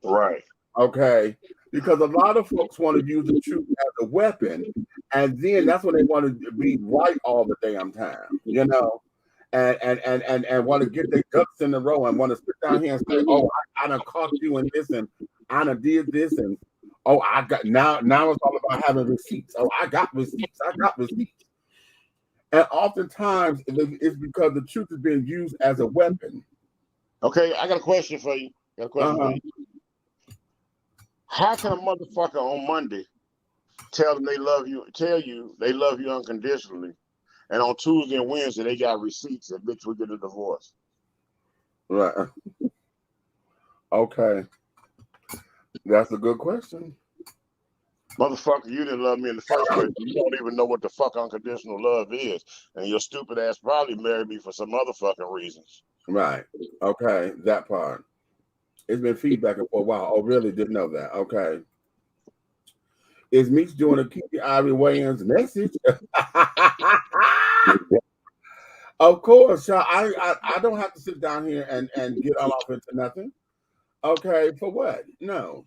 Right. Okay. Because a lot of folks want to use the truth as a weapon, and then that's when they want to be right all the damn time, you know, and want to get their ducks in a row and want to sit down here and say, "Oh, I done caught you in this, and I done did this, and oh, I got now it's all about having receipts. Oh, I got receipts. And oftentimes it's because the truth is being used as a weapon. Okay, I got a question for you. How can a motherfucker on Monday tell you they love you unconditionally, and on Tuesday and Wednesday they got receipts and bitch we get a divorce? Right. Okay. That's a good question. Motherfucker, you didn't love me in the first place. You don't even know what the fuck unconditional love is. And your stupid ass probably married me for some other fucking reasons. Right. Okay. That part. It's been feedbacking for a while. Oh, really? Didn't know that. Okay. Is Meech doing a Kiki Ivory Wayans message? Of course. I don't have to sit down here and get all off into nothing. Okay. For what? No.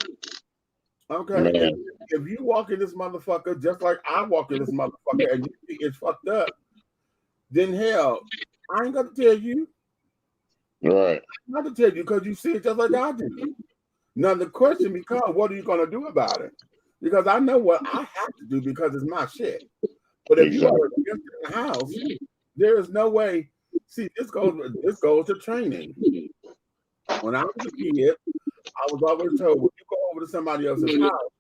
Okay, if you walk in this motherfucker just like I walk in this motherfucker and you think it's fucked up, then hell, I ain't gonna tell you. Right. I'm not gonna tell you because you see it just like I do. Now the question becomes, what are you gonna do about it? Because I know what I have to do because it's my shit. But if you are in the house, there is no way. See, this goes to training. When I was a kid, I was always told when you go over to somebody else's house,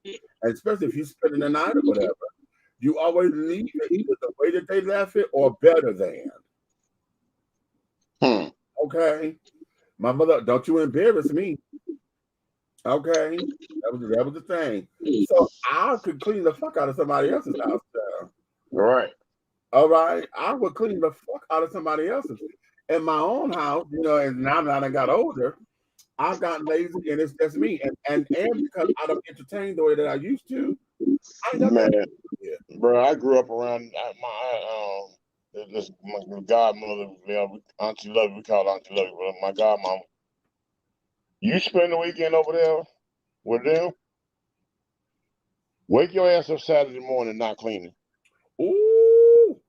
and especially if you're spending the night or whatever, you always leave it either the way that they left it or better than. Okay. My mother, don't you embarrass me. Okay. That was the thing. So I could clean the fuck out of somebody else's house. Right. All right. I would clean the fuck out of somebody else's. In my own house, you know, and now that I got older, I've gotten lazy and it's just me. And because I don't entertain the way that I used to, bro, I grew up around my godmother, Auntie Lovey, we call Auntie Lovey, but my godmama. You spend the weekend over there with them, wake your ass up Saturday morning not cleaning. Ooh.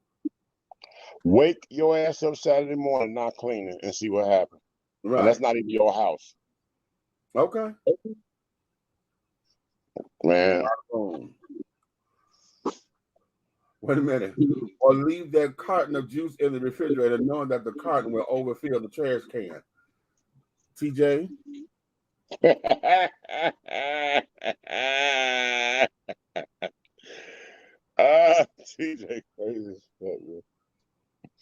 Wake your ass up Saturday morning not cleaning and see what happens. Right. And that's not even your house. Okay. Man. Wait a minute. Or leave that carton of juice in the refrigerator knowing that the carton will overfill the trash can. TJ? TJ crazy as fuck, man.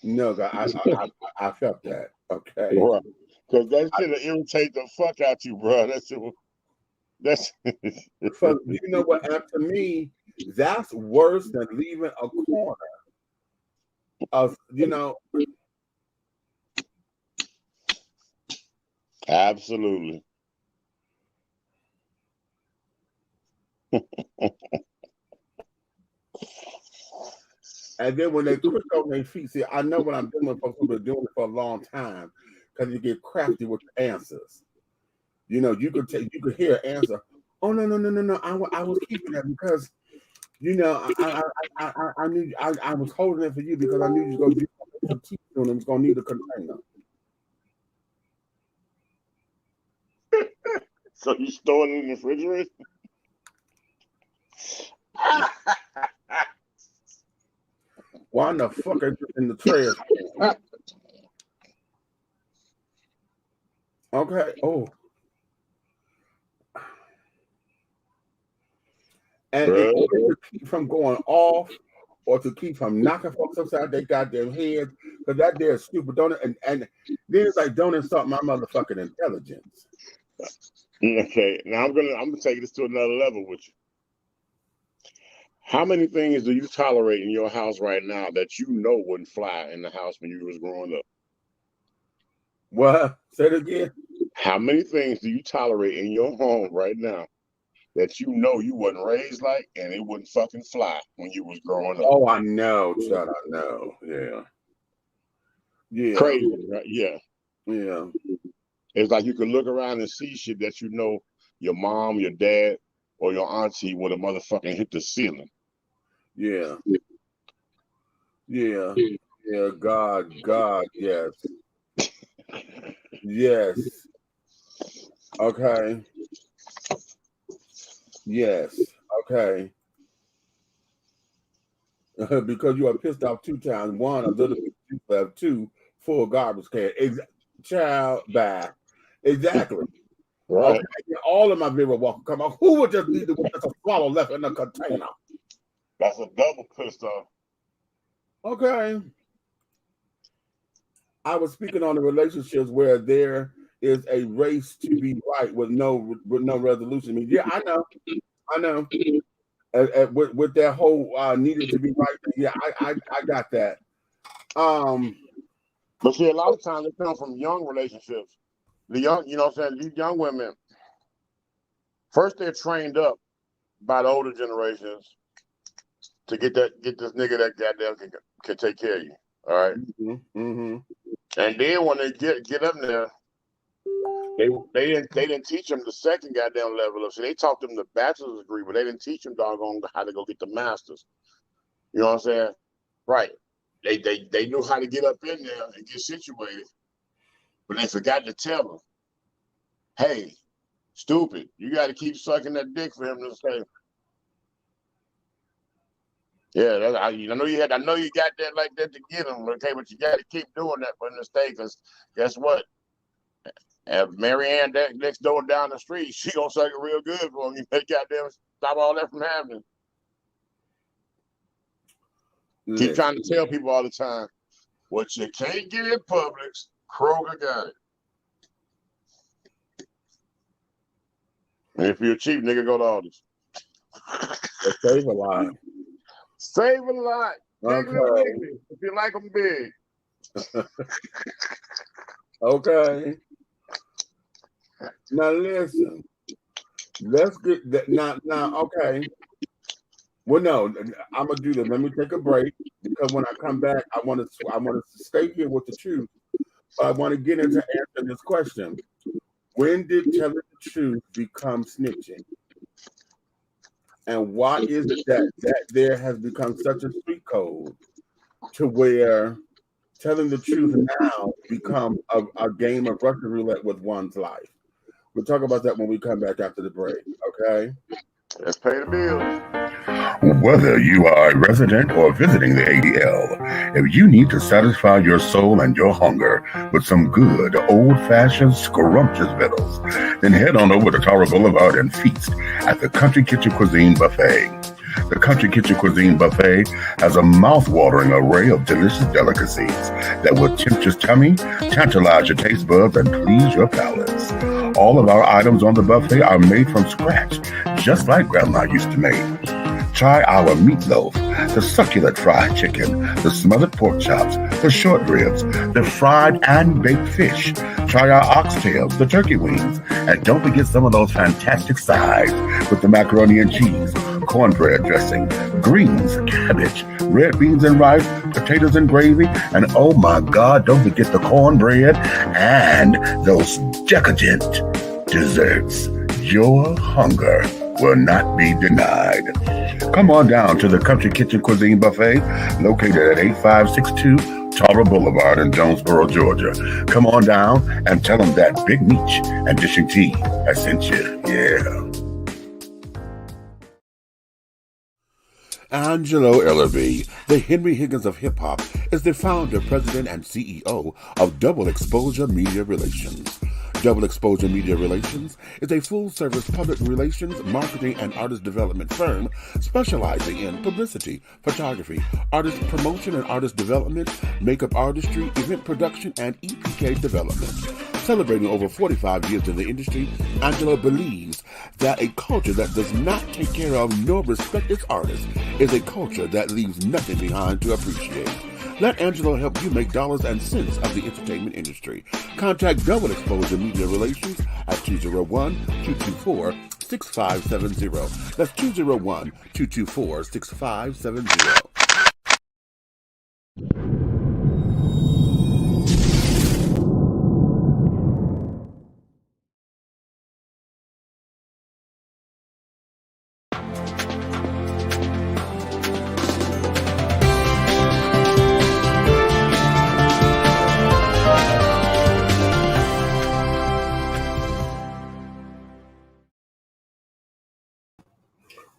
No, I felt that. Okay. Right. Because that shit will irritate the fuck out you, bro. That's you know what? To me, that's worse than leaving a corner of, you know. Absolutely. And then when they quick on their feet, see, I know what I'm doing with folks who've been doing it for a long time because you get crafty with the answers. You know, you could hear an answer. Oh no! I was keeping that because, you know, I knew I was holding it for you because I knew you was going to do some teeth and it was going to need a container. So you stored it in the refrigerator? Why in the fuck is it in the trash? Okay. Oh. And in order to keep from going off or to keep from knocking folks upside their goddamn heads, because that there is stupid, don't it? And then it's like, don't insult my motherfucking intelligence. Okay. Now I'm gonna take this to another level with you. How many things do you tolerate in your house right now that you know wouldn't fly in the house when you was growing up? What? Say it again. How many things do you tolerate in your home right now that you know you wasn't raised like, and it wouldn't fucking fly when you was growing up? Oh, I know, Chad. I know. Yeah. Yeah. Crazy, right? Yeah. Yeah. It's like you can look around and see shit that you know your mom, your dad, or your auntie would have motherfucking hit the ceiling. Yeah. Yeah. Yeah. God, yes. Yes. Okay. Yes. Okay. Because you are pissed off 2 times. 1, a little bit too left. 2, full garbage can. Child back. Exactly. Right. Okay. All of my mirror walk come out. Who would just need to just a swallow left in the container? That's a double pissed off. Okay. I was speaking on the relationships where there is a race to be right with no resolution. I mean, yeah, I know. With that whole needed to be right, yeah, I got that. But see, a lot of times it comes from young relationships. The young, you know what I'm saying, these young women, first they're trained up by the older generations to get this nigga that goddamn can take care of you. All right. Mm-hmm. And then when they get up there, they didn't teach them the second goddamn level of. So they taught them the bachelor's degree, but they didn't teach them doggone how to go get the master's. You know what I'm saying? Right. They knew how to get up in there and get situated, but they forgot to tell them, "Hey, stupid, you got to keep sucking that dick for him to say." Yeah, I know you got that like that to get him, okay, but you got to keep doing that for him to stay, because guess what? Marianne next door down the street, she gonna suck it real good for him. You goddamn stop all that from happening. Keep trying to tell people all the time, what you can't get in Publix, Kroger got it. And if you're cheap, nigga, go to Aldi's. Save a lot. Save a lot. Okay. If you like them big. Okay. Now listen. Let's get that now. Okay. Well, no, I'm gonna do this. Let me take a break, because when I come back, I want to stay here with the truth. I want to get into answering this question: when did telling the truth become snitching? And why is it that there has become such a street code to where telling the truth now becomes a game of Russian roulette with one's life? We'll talk about that when we come back after the break, okay? Let's pay the bills. Whether you are a resident or visiting the ADL, if you need to satisfy your soul and your hunger with some good old-fashioned scrumptious victuals, then head on over to Tara Boulevard and feast at the Country Kitchen Cuisine Buffet. The Country Kitchen Cuisine Buffet has a mouth-watering array of delicious delicacies that will tempt your tummy, tantalize your taste buds, and please your palates. All of our items on the buffet are made from scratch, just like Grandma used to make. Try our meatloaf, the succulent fried chicken, the smothered pork chops, the short ribs, the fried and baked fish. Try our oxtails, the turkey wings, and don't forget some of those fantastic sides with the macaroni and cheese, cornbread dressing, greens, cabbage, red beans and rice, potatoes and gravy, and oh my God, don't forget the cornbread and those decadent desserts. Your hunger will not be denied. Come on down to the Country Kitchen Cuisine Buffet, located at 8562 Tara Boulevard in Jonesboro, Georgia. Come on down and tell them that Big Meech and Dishing Tea has sent you. Yeah. Angelo Ellerby, the Henry Higgins of hip-hop, is the founder, president, and CEO of Double Exposure Media Relations. Double Exposure Media Relations is a full-service public relations, marketing, and artist development firm specializing in publicity, photography, artist promotion and artist development, makeup artistry, event production, and EPK development. Celebrating over 45 years in the industry, Angelo believes that a culture that does not take care of nor respect its artists is a culture that leaves nothing behind to appreciate. Let Angelo help you make dollars and cents of the entertainment industry. Contact Double Exposure Media Relations at 201-224-6570. That's 201-224-6570.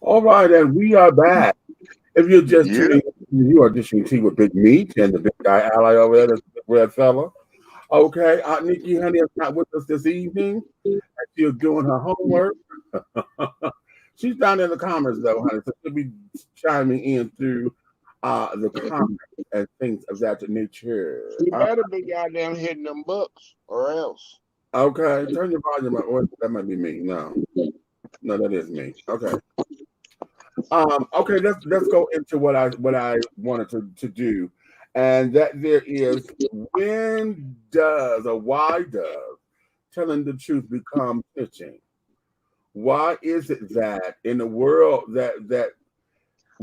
All right, and we are back. If you're just tuning in, you are dishing tea with Big Meat and the big guy ally over there, the big red fella. Okay, Nikki Honey is not with us this evening. She's doing her homework. She's down in the comments though, honey, so she'll be chiming in through the comments and things of that nature. You better be goddamn hitting them books or else. Okay, turn your volume up. Oh, that might be me. No, that is me. Okay. Okay, let's go into what I wanted to do, and that there is why does telling the truth become snitching? Why is it that in the world that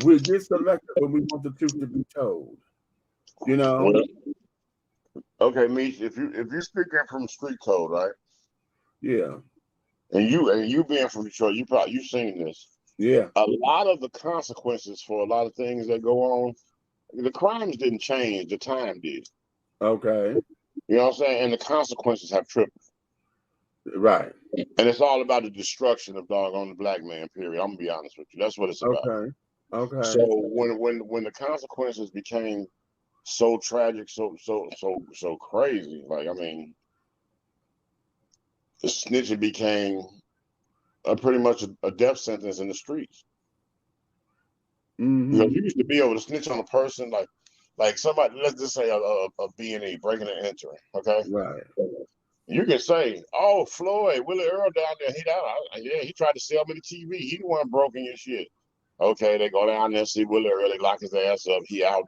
we get selective when we want the truth to be told? You know. Well, okay, Meech, if you're speaking from street code, right? Yeah. And you being from Detroit, you've seen this. Yeah. A lot of the consequences for a lot of things that go on, the crimes didn't change, the time did. Okay. You know what I'm saying? And the consequences have tripled. Right. And it's all about the destruction of doggone the black man, period. I'm gonna be honest with you. That's what it's about. Okay. So when the consequences became so tragic, so crazy, like I mean, the snitching became pretty much a death sentence in the streets. Mm-hmm. Because you used to be able to snitch on a person like somebody, let's just say a B&E breaking and entering, okay? Right. You can say, "Oh, Floyd, Willie Earl down there, he tried to sell me the TV. He the one broken your shit." Okay, they go down there and see Willie Earl, they lock his ass up. He out,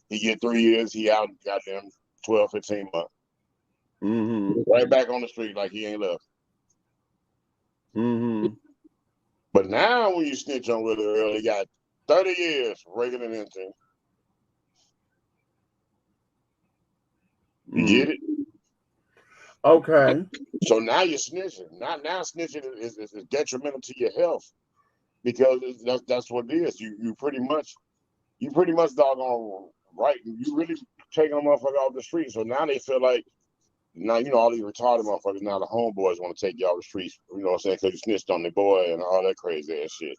he get 3 years. He out, goddamn 12, 15 months. Mm-hmm. Right back on the street like he ain't left. Mm-hmm. But now when you snitch on Willie Earl, he got 30 years breaking and entering. You get it? Okay. So now you're snitching. Now snitching is detrimental to your health because that's what it is. You pretty much doggone right. You really taking a motherfucker off the street. So now they feel like now all these retarded motherfuckers. Now the homeboys want to take you off the streets. You know what I'm saying? Because you snitched on the boy and all that crazy ass shit.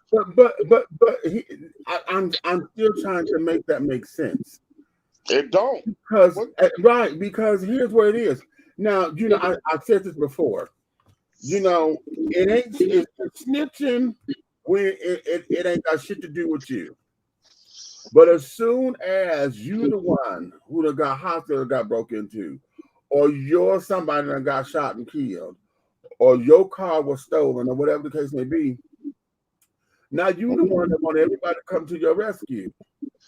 I'm still trying to make that make sense. It don't because here's where it is. Now, I've said this before. It's snitching when it ain't got shit to do with you. But as soon as you the one who done got hospital got broke into, or you're somebody that got shot and killed, or your car was stolen, or whatever the case may be, now you the one that want everybody to come to your rescue.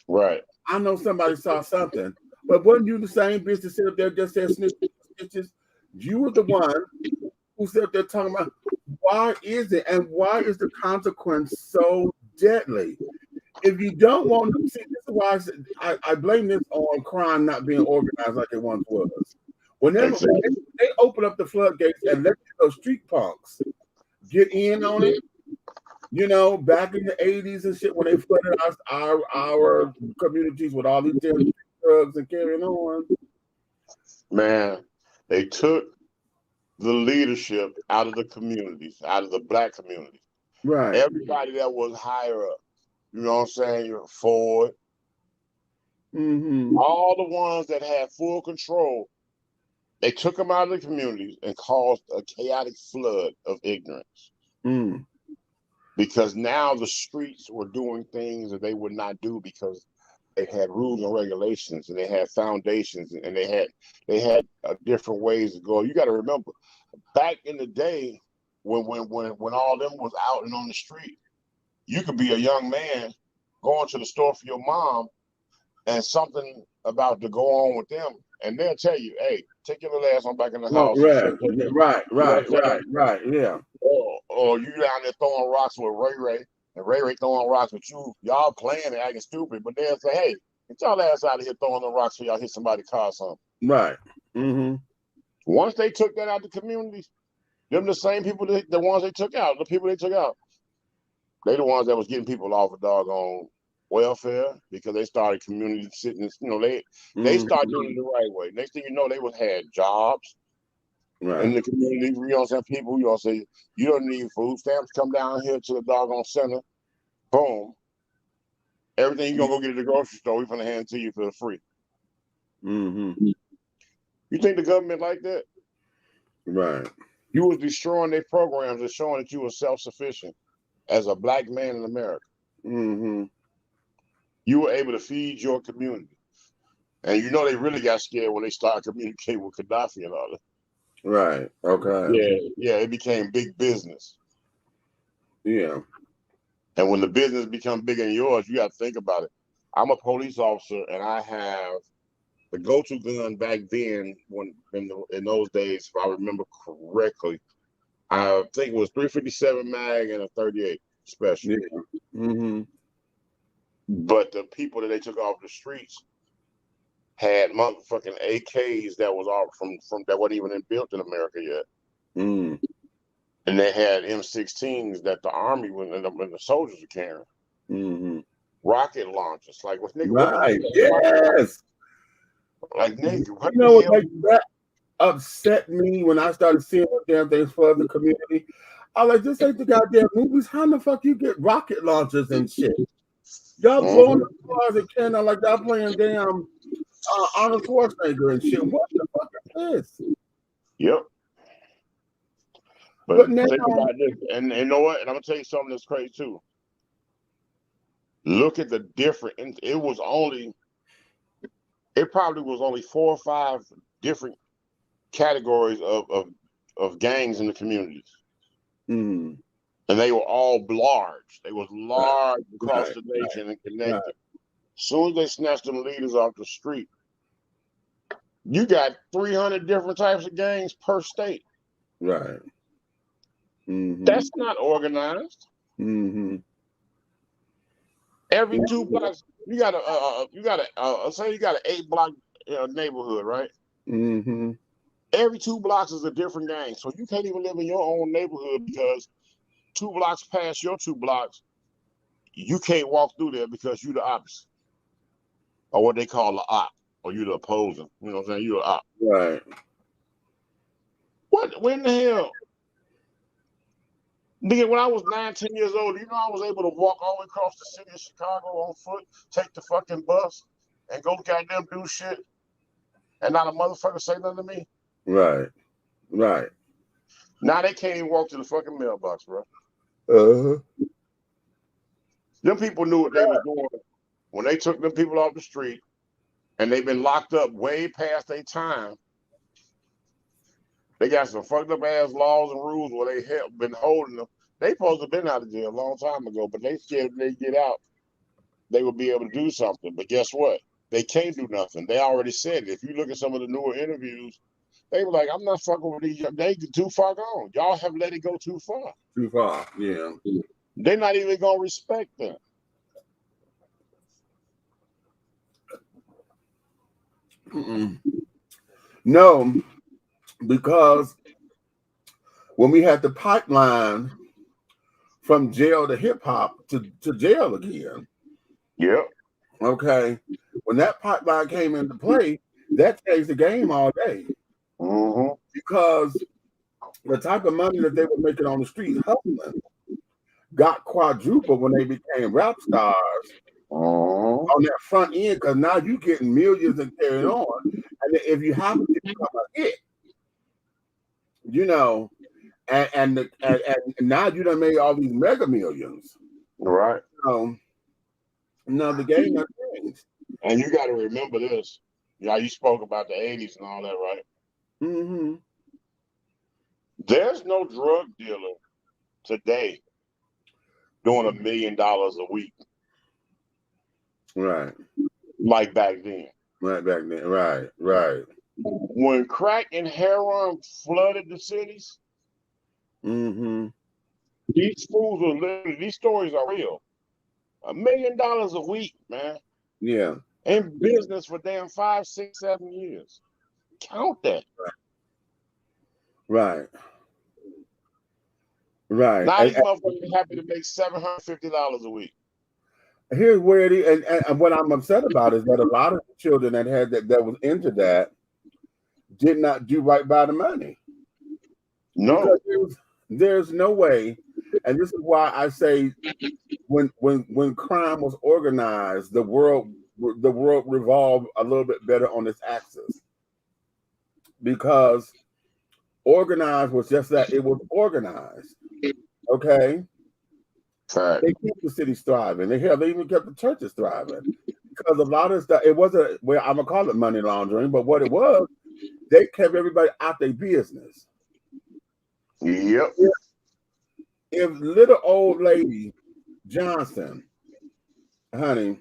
Right. I know somebody saw something, but wasn't you the same bitch that sit up there just said snitches? You were the one who sit up there talking about why is it and why is the consequence so deadly? If you don't want to see, this is why I blame this on crime not being organized like it once was. Whenever they open up the floodgates and let those street punks get in on it, back in the 80s and shit, when they flooded our communities with all these damn drugs and carrying on. Man, they took the leadership out of the communities, out of the black community. Right. Everybody that was higher up, you know what I'm saying? You're Ford. Mm-hmm. All the ones that had full control, they took them out of the communities and caused a chaotic flood of ignorance. Mm. Because now the streets were doing things that they would not do because they had rules and regulations and they had foundations and they had different ways to go. You got to remember, back in the day when all them was out and on the street, you could be a young man going to the store for your mom and something about to go on with them, and they'll tell you, "Hey, take your little ass on back in the Oh, house." right, You know right, what I'm saying? right, yeah. Or you down there throwing rocks with Ray, and Ray throwing rocks with you. Y'all playing and acting stupid, but they'll say, "Hey, get y'all ass out of here throwing the rocks so y'all hit somebody's car or something." Right. Mm-hmm. Once they took that out of the communities, them the same people, the ones they took out, the people they took out, they the ones that was getting people off of doggone welfare because they started community sitting. You know, they started doing it the right way. Next thing you know, they had jobs in the community. You know what I'm saying? People, you know, say you don't need food stamps. Come down here to the doggone center. Boom. Everything you're gonna go get at the grocery store, we're gonna hand it to you for free. Mm-hmm. You think the government like that? Right. You was destroying their programs and showing that you were self-sufficient as a black man in America. Mm-hmm. You were able to feed your community. And you know they really got scared when they started communicating with Gaddafi and all that. Right. Okay. Yeah, it became big business. Yeah. And when the business becomes bigger than yours, you got to think about it. I'm a police officer, and I have the go-to gun back then, when in those days, if I remember correctly, I think it was 357 mag and a 38 special. Yeah. Mm-hmm. But the people that they took off the streets had motherfucking AKs that was all from that wasn't even built in America yet. Mm. And they had M16s that the army and the soldiers were carrying. Mm-hmm. Rocket launchers, like what nigga? Right. Yes. Like nigga, what You know what? the hell? Like that upset me when I started seeing what damn things for the community. I was like, this ain't the goddamn movies. How the fuck you get rocket launchers and shit? Y'all blowing the cars and cannon like y'all playing damn Arnold Schwarzenegger and shit. What the fuck is this? Yep. But now, think about this, and you know what? And I'm gonna tell you something that's crazy too. Look at the different. It probably was only 4 or 5 different categories of gangs in the communities. Mm. And they were all large. They was large across the nation and connected. As soon as they snatched them leaders off the street, you got 300 different types of gangs per state. Right. Mm-hmm. That's not organized. Mm-hmm. Every 2 blocks, you got say you got an 8-block neighborhood, right? Mm-hmm. Every 2 blocks is a different gang. So you can't even live in your own neighborhood because 2 blocks past your 2 blocks, you can't walk through there because you the opposite. Or what they call the op. Or you the opposing. You know what I'm saying? You're the op. Right. What? When the hell? Nigga, when I was 9, 10 years old, you know I was able to walk all the way across the city of Chicago on foot, take the fucking bus, and go goddamn do shit, and not a motherfucker say nothing to me? Right. Right. Now they can't even walk to the fucking mailbox, bro. Uh-huh. Them people knew what they was doing when they took them people off the street, and they've been locked up way past their time. They got some fucked up ass laws and rules where they have been holding them. They supposed to have been out of jail a long time ago, but they scared if they get out, they would be able to do something. But guess what? They can't do nothing. They already said it. If you look at some of the newer interviews, they were like, I'm not fucking with these. They too far gone. Y'all have let it go too far. Too far, yeah. They're not even going to respect them. Mm-mm. No, because when we had the pipeline from jail to hip hop to jail again. Yeah. Okay. When that pipeline came into play, that changed the game all day. Mm-hmm. Because the type of money that they were making on the street hustling got quadrupled when they became rap stars on that front end, because now you're getting millions and carrying on. And if you happen to become a hit, you know, and now you done made all these mega millions. Right. No, the game has changed. And you got to remember this. Yeah, you spoke about the 80s and all that, right? Mm-hmm. There's no drug dealer today doing $1 million a week. Right. like back then. Right back then. Right. When crack and heroin flooded the cities, Mm-hmm. these fools are literally, these stories are real. $1 million a week, man. Yeah. In business for damn 5, 6, 7 years. Count that. Right. Now these motherfuckers are happy to make $750 a week. Here's where it is, and what I'm upset about is that a lot of children that had that was into that did not do right by the money. No. Because there's no way, and this is why I say when crime was organized, the world revolved a little bit better on its axis. Because organized was just that, it was organized. Okay. Right. They kept the cities thriving. They even kept the churches thriving. Because a lot of stuff, it wasn't, well, I'm gonna call it money laundering, but what it was, they kept everybody out their business. Yep. If little old lady Johnson, honey,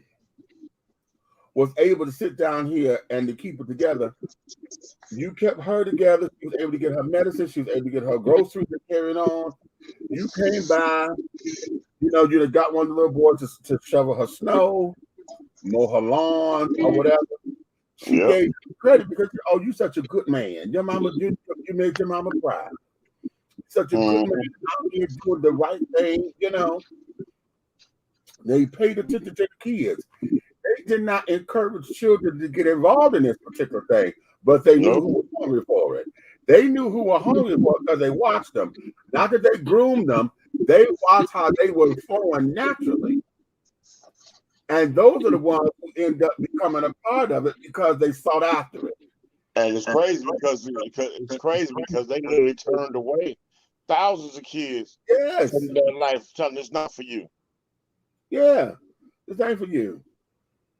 was able to sit down here and to keep it together, you kept her together. She was able to get her medicine. She was able to get her groceries and carry it on. You came by, you got one of the little boys to shovel her snow, mow her lawn, or whatever. She gave you credit because, you're such a good man. Your mama, you made your mama proud. Such a good man out here doing the right thing, They paid attention to the kids. They did not encourage children to get involved in this particular thing, but they knew who was hungry for it. They knew who were hungry for it because they watched them. Not that they groomed them, they watched how they were flowing naturally. And those are the ones who end up becoming a part of it because they sought after it. And it's crazy because they literally turned away thousands of kids from their life, telling them it's not for you. Yeah, this ain't for you.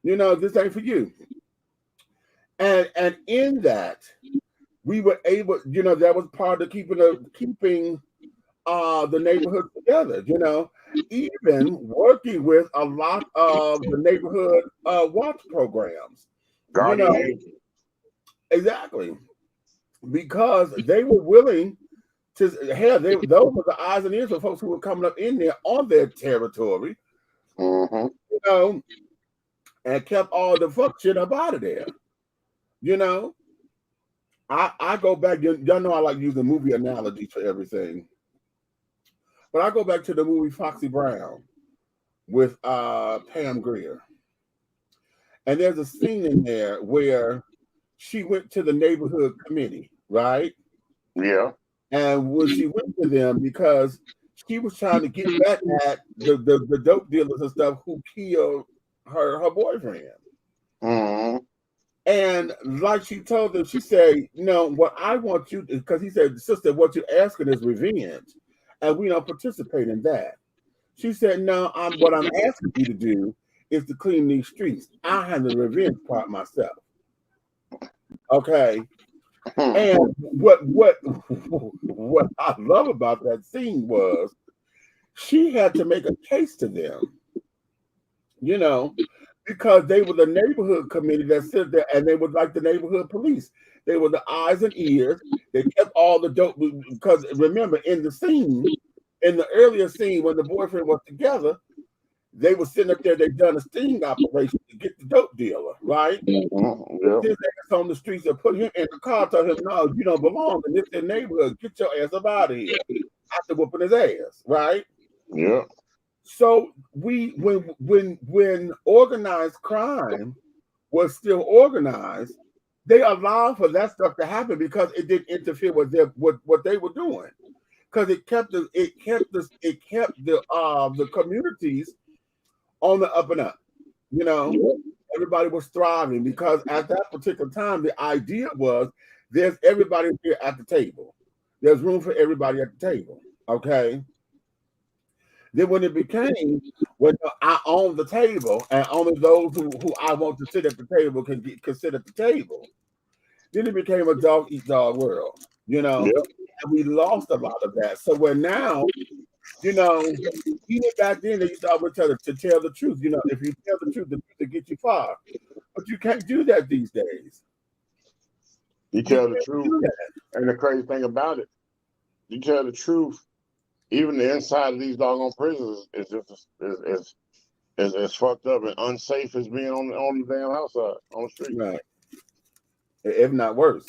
This ain't for you. And in that, we were able, that was part of keeping the neighborhood together, even working with a lot of the neighborhood watch programs. Exactly. Because they were willing to those were the eyes and ears of folks who were coming up in there on their territory, and kept all the fuck shit up out of there. I go back, y'all know I like using movie analogies for everything. But I go back to the movie Foxy Brown with Pam Grier. And there's a scene in there where she went to the neighborhood committee, right? Yeah. And when she went to them, because she was trying to get back at the dope dealers and stuff who killed her boyfriend. Mm-hmm. And like she told them, she said, what I want you to, because he said, sister, what you're asking is revenge. And we don't participate in that. She said, no, what I'm asking you to do is to clean these streets. I handle the revenge part myself. Okay. And what I love about that scene was she had to make a case to them, because they were the neighborhood committee that sit there, and they were like the neighborhood police. They were the eyes and ears. They kept all the dope, because remember in the earlier scene when the boyfriend was together, they were sitting up there, they'd done a sting operation to get the dope dealer, right? His ass on the streets and put him in the car, told him, no, you don't belong in this neighborhood. Get your ass up out of here. After whooping his ass, right? Yeah. So when organized crime was still organized, they allowed for that stuff to happen because it didn't interfere with what they were doing. Because it kept the communities on the up and up. Everybody was thriving because at that particular time, the idea was there's everybody here at the table. There's room for everybody at the table. Okay. Then when it became, when I own the table and only those who I want to sit at the table can sit at the table, then it became a dog eat dog world, And we lost a lot of that. So we're now You know, even back then they used to always tell us to tell the truth. You know, if you tell the truth will get you far. But you can't do that these days. You You tell the can't truth. do that. And the crazy thing about it, you tell the truth, even the inside of these doggone prisons is just is fucked up and unsafe as being on the damn outside, on the street. Right. If not worse.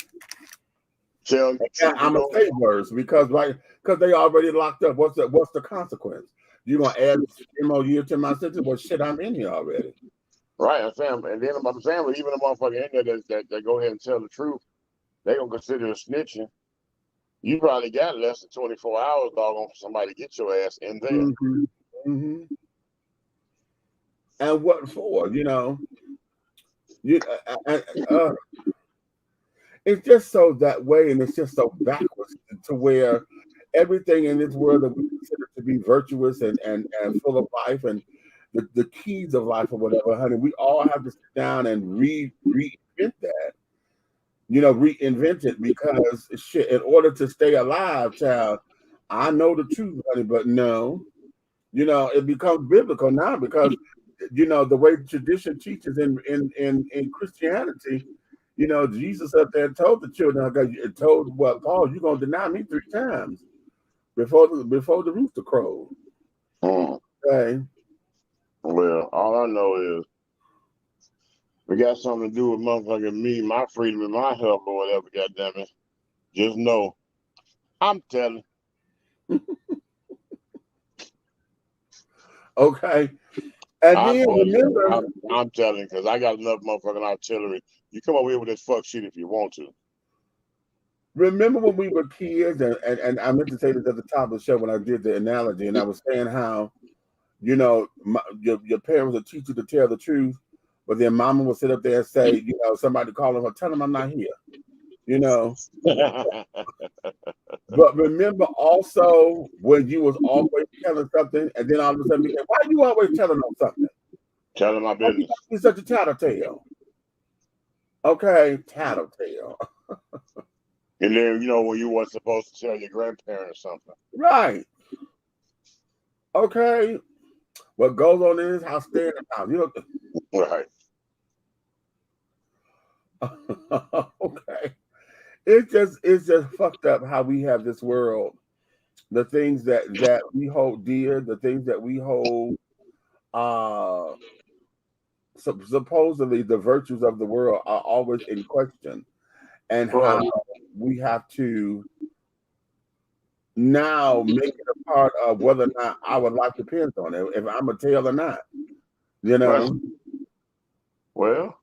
Tell the truth, I'm gonna say worse because they already locked up. What's the consequence? You gonna add more year to my sentence? Well, shit, I'm in here already. right, I'm saying, and then I'm saying, but even the motherfucker in there that go ahead and tell the truth, they gonna consider it snitching. You probably got less than 24 hours, doggone, for somebody to get your ass in there. Mm-hmm. Mm-hmm. And what for? You know, it's just so that way, and it's just so backwards to where everything in this world that we consider to be virtuous and full of life and the keys of life or whatever, honey, we all have to sit down and reinvent that. You know, reinvent it because shit, in order to stay alive, child, I know the truth, honey, but no, you know, it becomes biblical now because you know the way tradition teaches in Christianity. You know, Jesus up there told the children, told Paul, you're gonna deny me 3 times before the rooster crowed. Okay. Well, all I know is we got something to do with motherfucking me, my freedom, and my health or whatever, goddammit. Just know, I'm telling. Okay. And then remember, I'm telling, because I got enough motherfucking artillery. You come over here with this fuck shit if you want to. remember when we were kids, and I meant to say this at the top of the show when I did the analogy, and I was saying how, you know, your parents will teach you to tell the truth, but then mama will sit up there and say, you know, somebody calling her, tell them I'm not here, you know. But remember also when you was always telling something, and then all of a sudden, why are you always telling them something? Telling my business. You're such a tattletale. Okay, tattletale. And then, you know, when you weren't supposed to tell your grandparents something. Right. Okay. What goes on in his house, stay in the house. You know. Right. Okay. It's just fucked up how we have this world. The things that we hold dear, the things that we hold supposedly the virtues of the world are always in question, and how we have to now make it a part of whether or not our life depends on it, if I'm a tail or not, you know. Well,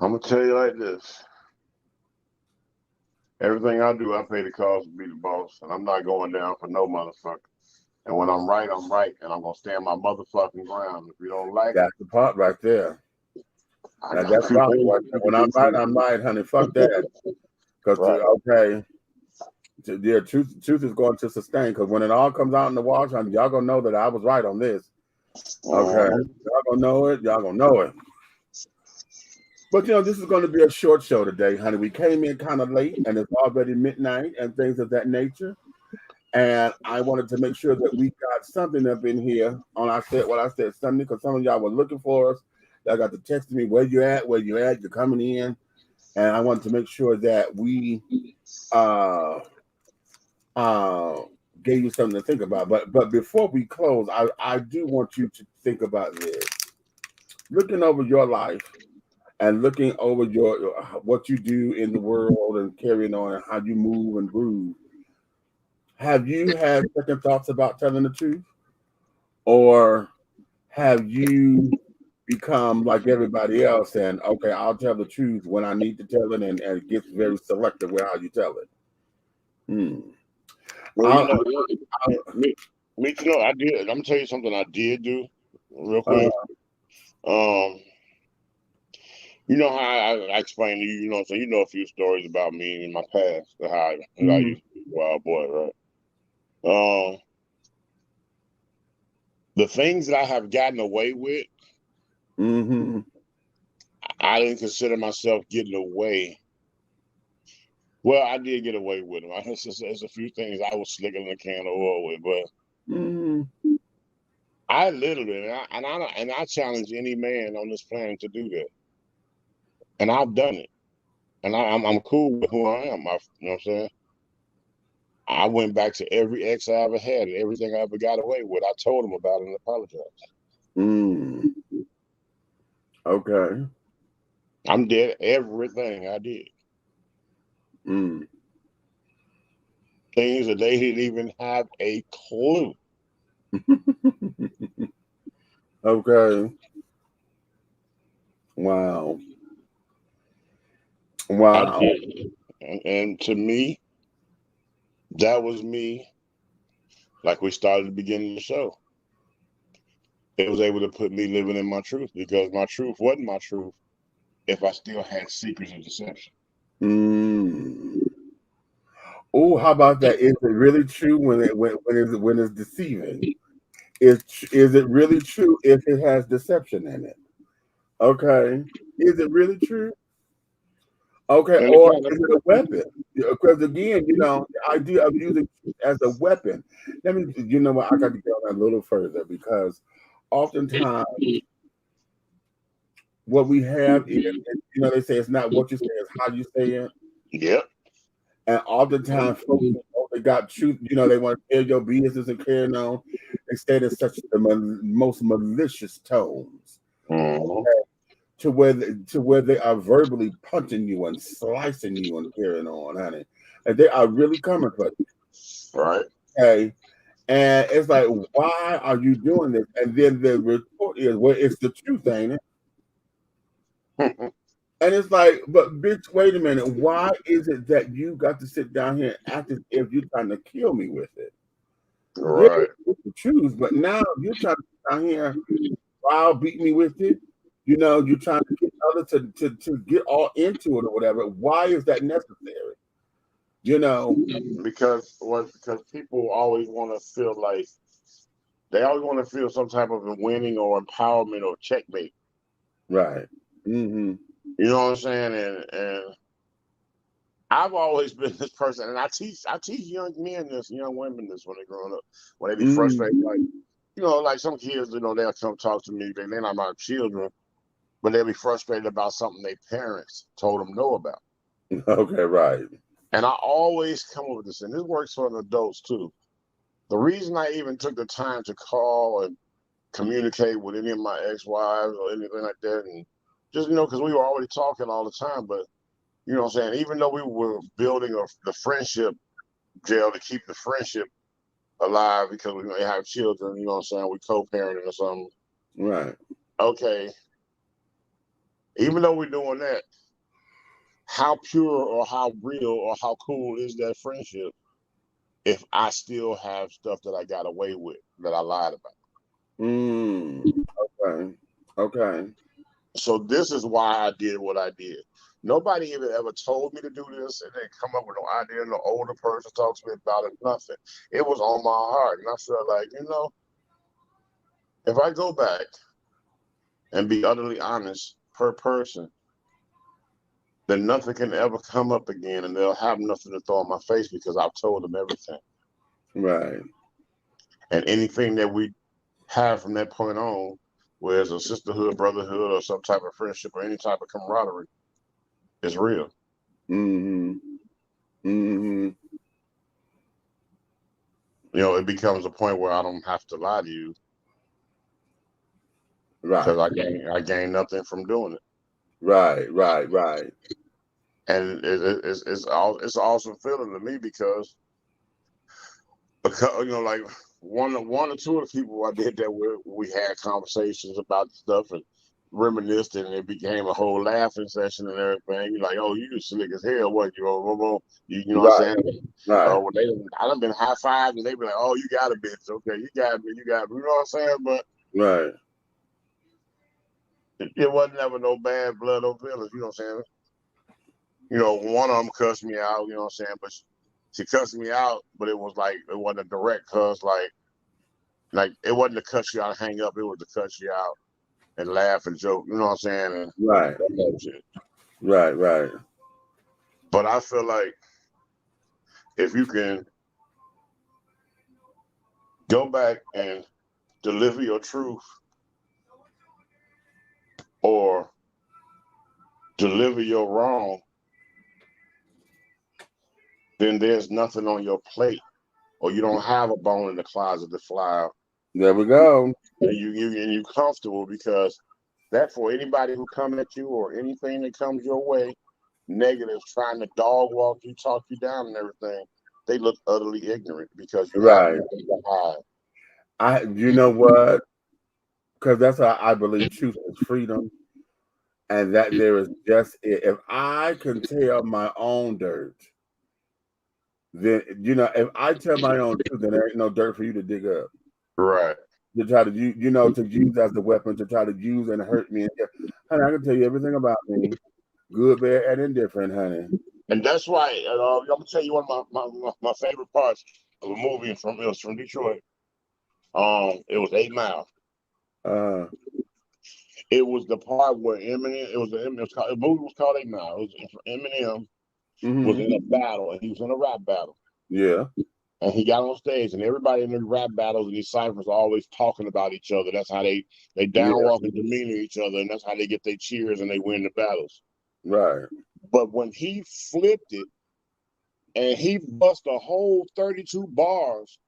I'm gonna tell you like this. Everything I do, I pay the cost to be the boss, and I'm not going down for no motherfucker. And when I'm right, I'm right, and I'm gonna stand my motherfucking ground. If you don't like that's the part right there. That's right. When I'm right, honey. Fuck that. Because okay, yeah, truth is going to sustain. Because when it all comes out in the wash, honey, y'all gonna know that I was right on this. Okay, y'all gonna know it. Y'all gonna know it. But you know, this is going to be a short show today, honey. We came in kind of late, and it's already midnight and things of that nature. And I wanted to make sure that we got something up in here on I said Sunday, because some of y'all were looking for us. Y'all got to text me where you at, you're coming in. And I wanted to make sure that we gave you something to think about. But before we close, I do want you to think about this. Looking over your life and looking over what you do in the world and carrying on and how you move and groove. Have you had second thoughts about telling the truth? Or have you become like everybody else and, okay, I'll tell the truth when I need to tell it, and it gets very selective with how you tell it? Well, me too. I did. I'm gonna tell you something I did do real quick. You know how I explained to you, you know what I'm saying? You know a few stories about me in my past, how I used to be a wild boy, right? The things that I have gotten away with, I didn't consider myself getting away Well, I did get away with them. There's a few things I was slicking a can of oil with, but I literally, and I challenge any man on this planet to do that, and I've done it, and I'm cool with who I am. You know what I'm saying? I went back to every ex I ever had and everything I ever got away with. I told them about it and apologized. Okay. I'm dead everything I did. Things that they didn't even have a clue. Okay. Wow. Wow. And to me, that was me. Like we started at the beginning of the show. It was able to put me living in my truth because my truth wasn't my truth if I still had secrets of deception. Oh, how about that? Is it really true when it's deceiving? Is it really true if it has deception in it? Okay. Is it really true? Okay, And or is it a weapon? Because again, the idea of using it as a weapon. Let me, you know what? I got to go a little further because oftentimes what we have is, they say it's not what you say, it's how you say it. Yep. And oftentimes folks only got truth, they want to tell your business and carry on instead of such the most malicious tones. To where they are verbally punching you and slicing you and carrying on, honey. And they are really coming for you. Right. Okay. And it's like, why are you doing this? And then the report is, well, it's the truth, ain't it? And it's like, but bitch, wait a minute. Why is it that you got to sit down here and act as if you're trying to kill me with it? Right. Yeah, it's the truth, but now you're trying to sit down here, beat me with it. You're trying to get others to get all into it or whatever. Why is that necessary? Because people always want to feel like they always want to feel some type of a winning or empowerment or checkmate. Right. You know what I'm saying? And I've always been this person, and I teach young men this, young women this when they're growing up, when they be frustrated, like like some kids, they'll come talk to me. They're not my children, but they'll be frustrated about something their parents told them no about. Okay, right. And I always come up with this, and this works for the adults too. The reason I even took the time to call and communicate with any of my ex-wives or anything like that, and just because we were already talking all the time, but you know what I'm saying, even though we were building the friendship jail to keep the friendship alive because we may have children, you know what I'm saying, we co-parenting or something. Right. Okay. Even though we're doing that, how pure or how real or how cool is that friendship if I still have stuff that I got away with that I lied about? Okay. So this is why I did what I did. Nobody even ever told me to do this, and they come up with no idea. No older person talked to me about it. Nothing. It was on my heart, and I felt like, if I go back and be utterly honest per person, then nothing can ever come up again, and they'll have nothing to throw in my face because I've told them everything. Right. And anything that we have from that point on, whether it's a sisterhood, brotherhood, or some type of friendship or any type of camaraderie, is real. It becomes a point where I don't have to lie to you. Right. Because I gain nothing from doing it. Right. And it's awesome feeling to me because like one or two of the people I did that with, we had conversations about stuff and reminisced, and it became a whole laughing session and everything. You're like, oh, you slick as hell, what you know what I'm saying? Right. I done been high five and they be like, oh, you got a bitch, okay, you got me, you know what I'm saying? But right. It wasn't ever no bad blood or feelings, you know what I'm saying? One of them cussed me out, you know what I'm saying? But she cussed me out, but it was like, it wasn't a direct cuss, like it wasn't to cuss you out and hang up, it was to cuss you out and laugh and joke, you know what I'm saying? And right. that shit. Right. But I feel like if you can go back and deliver your truth or deliver your wrong, then there's nothing on your plate, or you don't have a bone in the closet to fly out. There we go. And you comfortable, because that for anybody who come at you or anything that comes your way, negative, trying to dog walk you, talk you down and everything, they look utterly ignorant because you have nothing to hide. You know what? Because that's how I believe truth is freedom. And that there is just, if I can tell my own dirt, then, you know, if I tell my own truth, then there ain't no dirt for you to dig up. Right. To try to, you know, to use as a weapon, to try to use and hurt me. Honey, I can tell you everything about me, good, bad, and indifferent, honey. And that's why, I'm going to tell you one of my favorite parts of a movie it was from Detroit. It was 8 Mile. It was the part where Eminem, the movie was called 8 Mile. It was Eminem was in a battle, and he was in a rap battle. Yeah. And he got on stage, and everybody in the rap battles and these ciphers are always talking about each other. That's how they downwalk and demeanor each other, and that's how they get their cheers and they win the battles. Right. But when he flipped it and he bust a whole 32 bars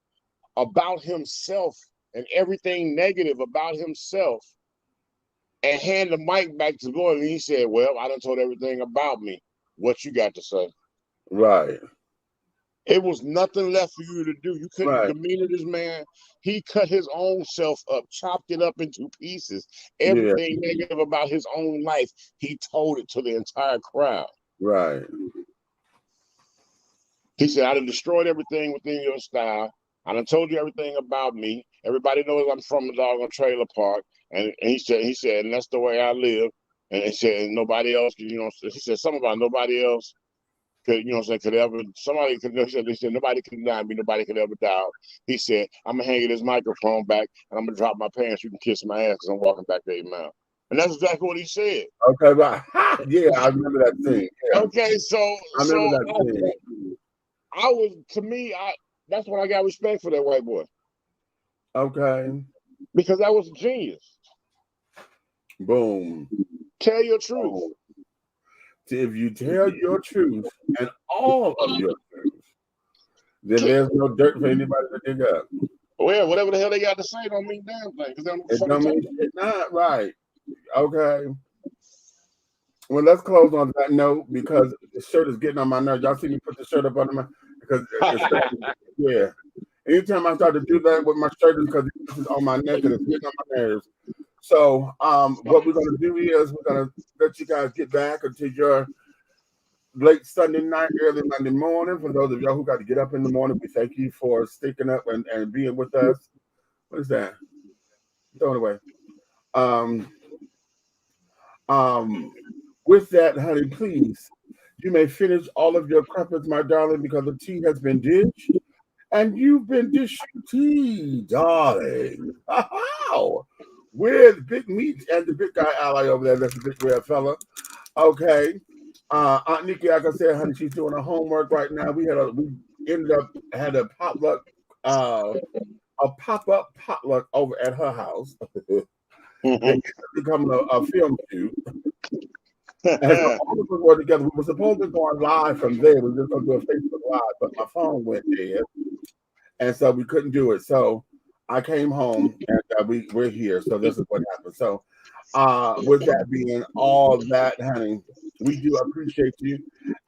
about himself and everything negative about himself, and hand the mic back to the boy, and he said, "Well, I done told everything about me. What you got to say?" Right. It was nothing left for you to do. You couldn't demeanor this man. He cut his own self up, chopped it up into pieces. Everything negative about his own life, he told it to the entire crowd. Right. He said, "I done destroyed everything within your style. I done told you everything about me. Everybody knows I'm from the doggone trailer park." And he said, "And that's the way I live." And he said, "Nobody else, you know," he said something about nobody else could, you know what I'm saying, could ever, somebody could, he said, nobody could deny me, nobody could ever doubt. He said, "I'm going to hang this microphone back and I'm going to drop my pants. You can kiss my ass because I'm walking back to 8 Mile." And that's exactly what he said. Okay, right. Yeah, I remember that thing. Yeah. Okay, so I remember that thing. That's when I got respect for that white boy. Okay. Because that was genius. Boom. Tell your truth. Oh. If you tell your truth and all of your truth, then there's no dirt for anybody to dig up. Well, whatever the hell they got to say don't mean damn thing. It don't mean shit, not right. Okay. Well, let's close on that note because the shirt is getting on my nerves. Y'all see me put the shirt up under my, because yeah. Anytime I start to do that with my shirt is because this is on my neck and it's getting on my nerves. So what we're going to do is we're going to let you guys get back until your late Sunday night, early Monday morning. For those of y'all who got to get up in the morning, we thank you for sticking up and being with us. What is that? Throw it away. With that, honey, please, you may finish all of your crumpets, my darling, because the tea has been dished. And you've been dishing tea, darling. Wow. With Big Meat and the big guy ally over there. That's a big red fella. Okay. Aunt Nikki, like I said, honey, she's doing her homework right now. We had a potluck, a pop-up potluck over at her house. It's becoming a film shoot. And so all of us were together. We were supposed to go on live from there. We were just going to do a Facebook Live, but my phone went dead. And so we couldn't do it. So I came home and we're here. So this is what happened. So with that being all that, honey, we do appreciate you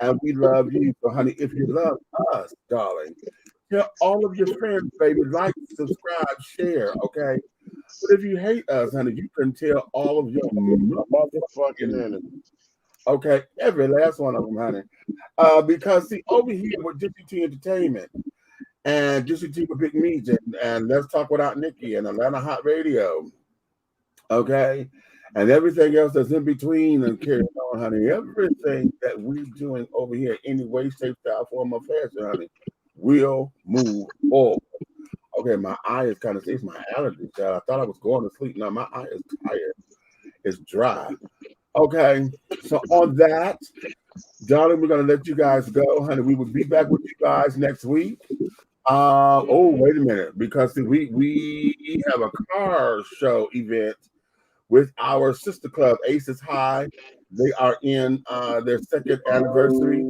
and we love you. So, honey, if you love us, darling, tell all of your friends, baby, like, subscribe, share, okay? But if you hate us, honey, you can tell all of your motherfucking enemies. Okay, every last one of them, honey. Because see, over here with DCT Entertainment and DCT with Big Meat and Let's Talk Without Nikki and Atlanta Hot Radio, okay, and everything else that's in between and carry on, honey. Everything that we're doing over here, any way, shape, style, form, or fashion, honey, will move forward. Okay, my eye is kind of, it's my allergy, child. I thought I was going to sleep. Now my eye is tired. It's dry. Okay, so on that, Darling, we're gonna let you guys go, honey. We will be back with you guys next week. Wait a minute, because we have a car show event with our sister club, Aces High. They are in their second anniversary.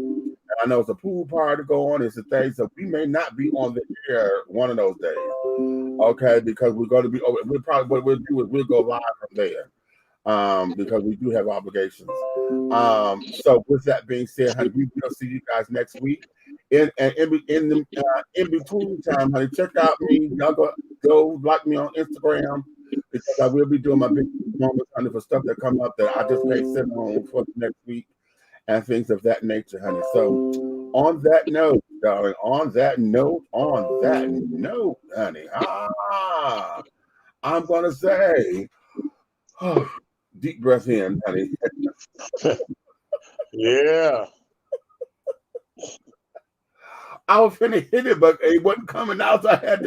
I know it's a pool party going, it's a thing, so we may not be on the air one of those days. Okay, because we're going to be over. We'll probably what we'll do is we'll go live from there. Because we do have obligations. So with that being said, honey, we will see you guys next week. In between time, honey, check out me. Y'all go like me on Instagram because I will be doing my big moments, honey, for stuff that come up that I just can't sit on for the next week and things of that nature, honey. So on that note, darling, on that note, honey, I'm gonna say, deep breath in, honey. Yeah. I was finna hit it, but it wasn't coming out, so I had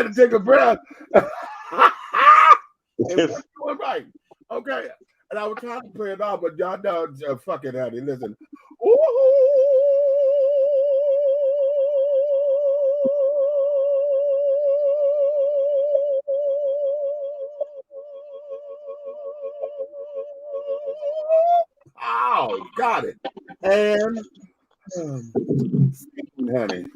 to take a breath. It wasn't going right. Okay. And I was trying to play it off, but y'all know, fuck it, honey. Listen. Ooh. Oh, got it. And honey.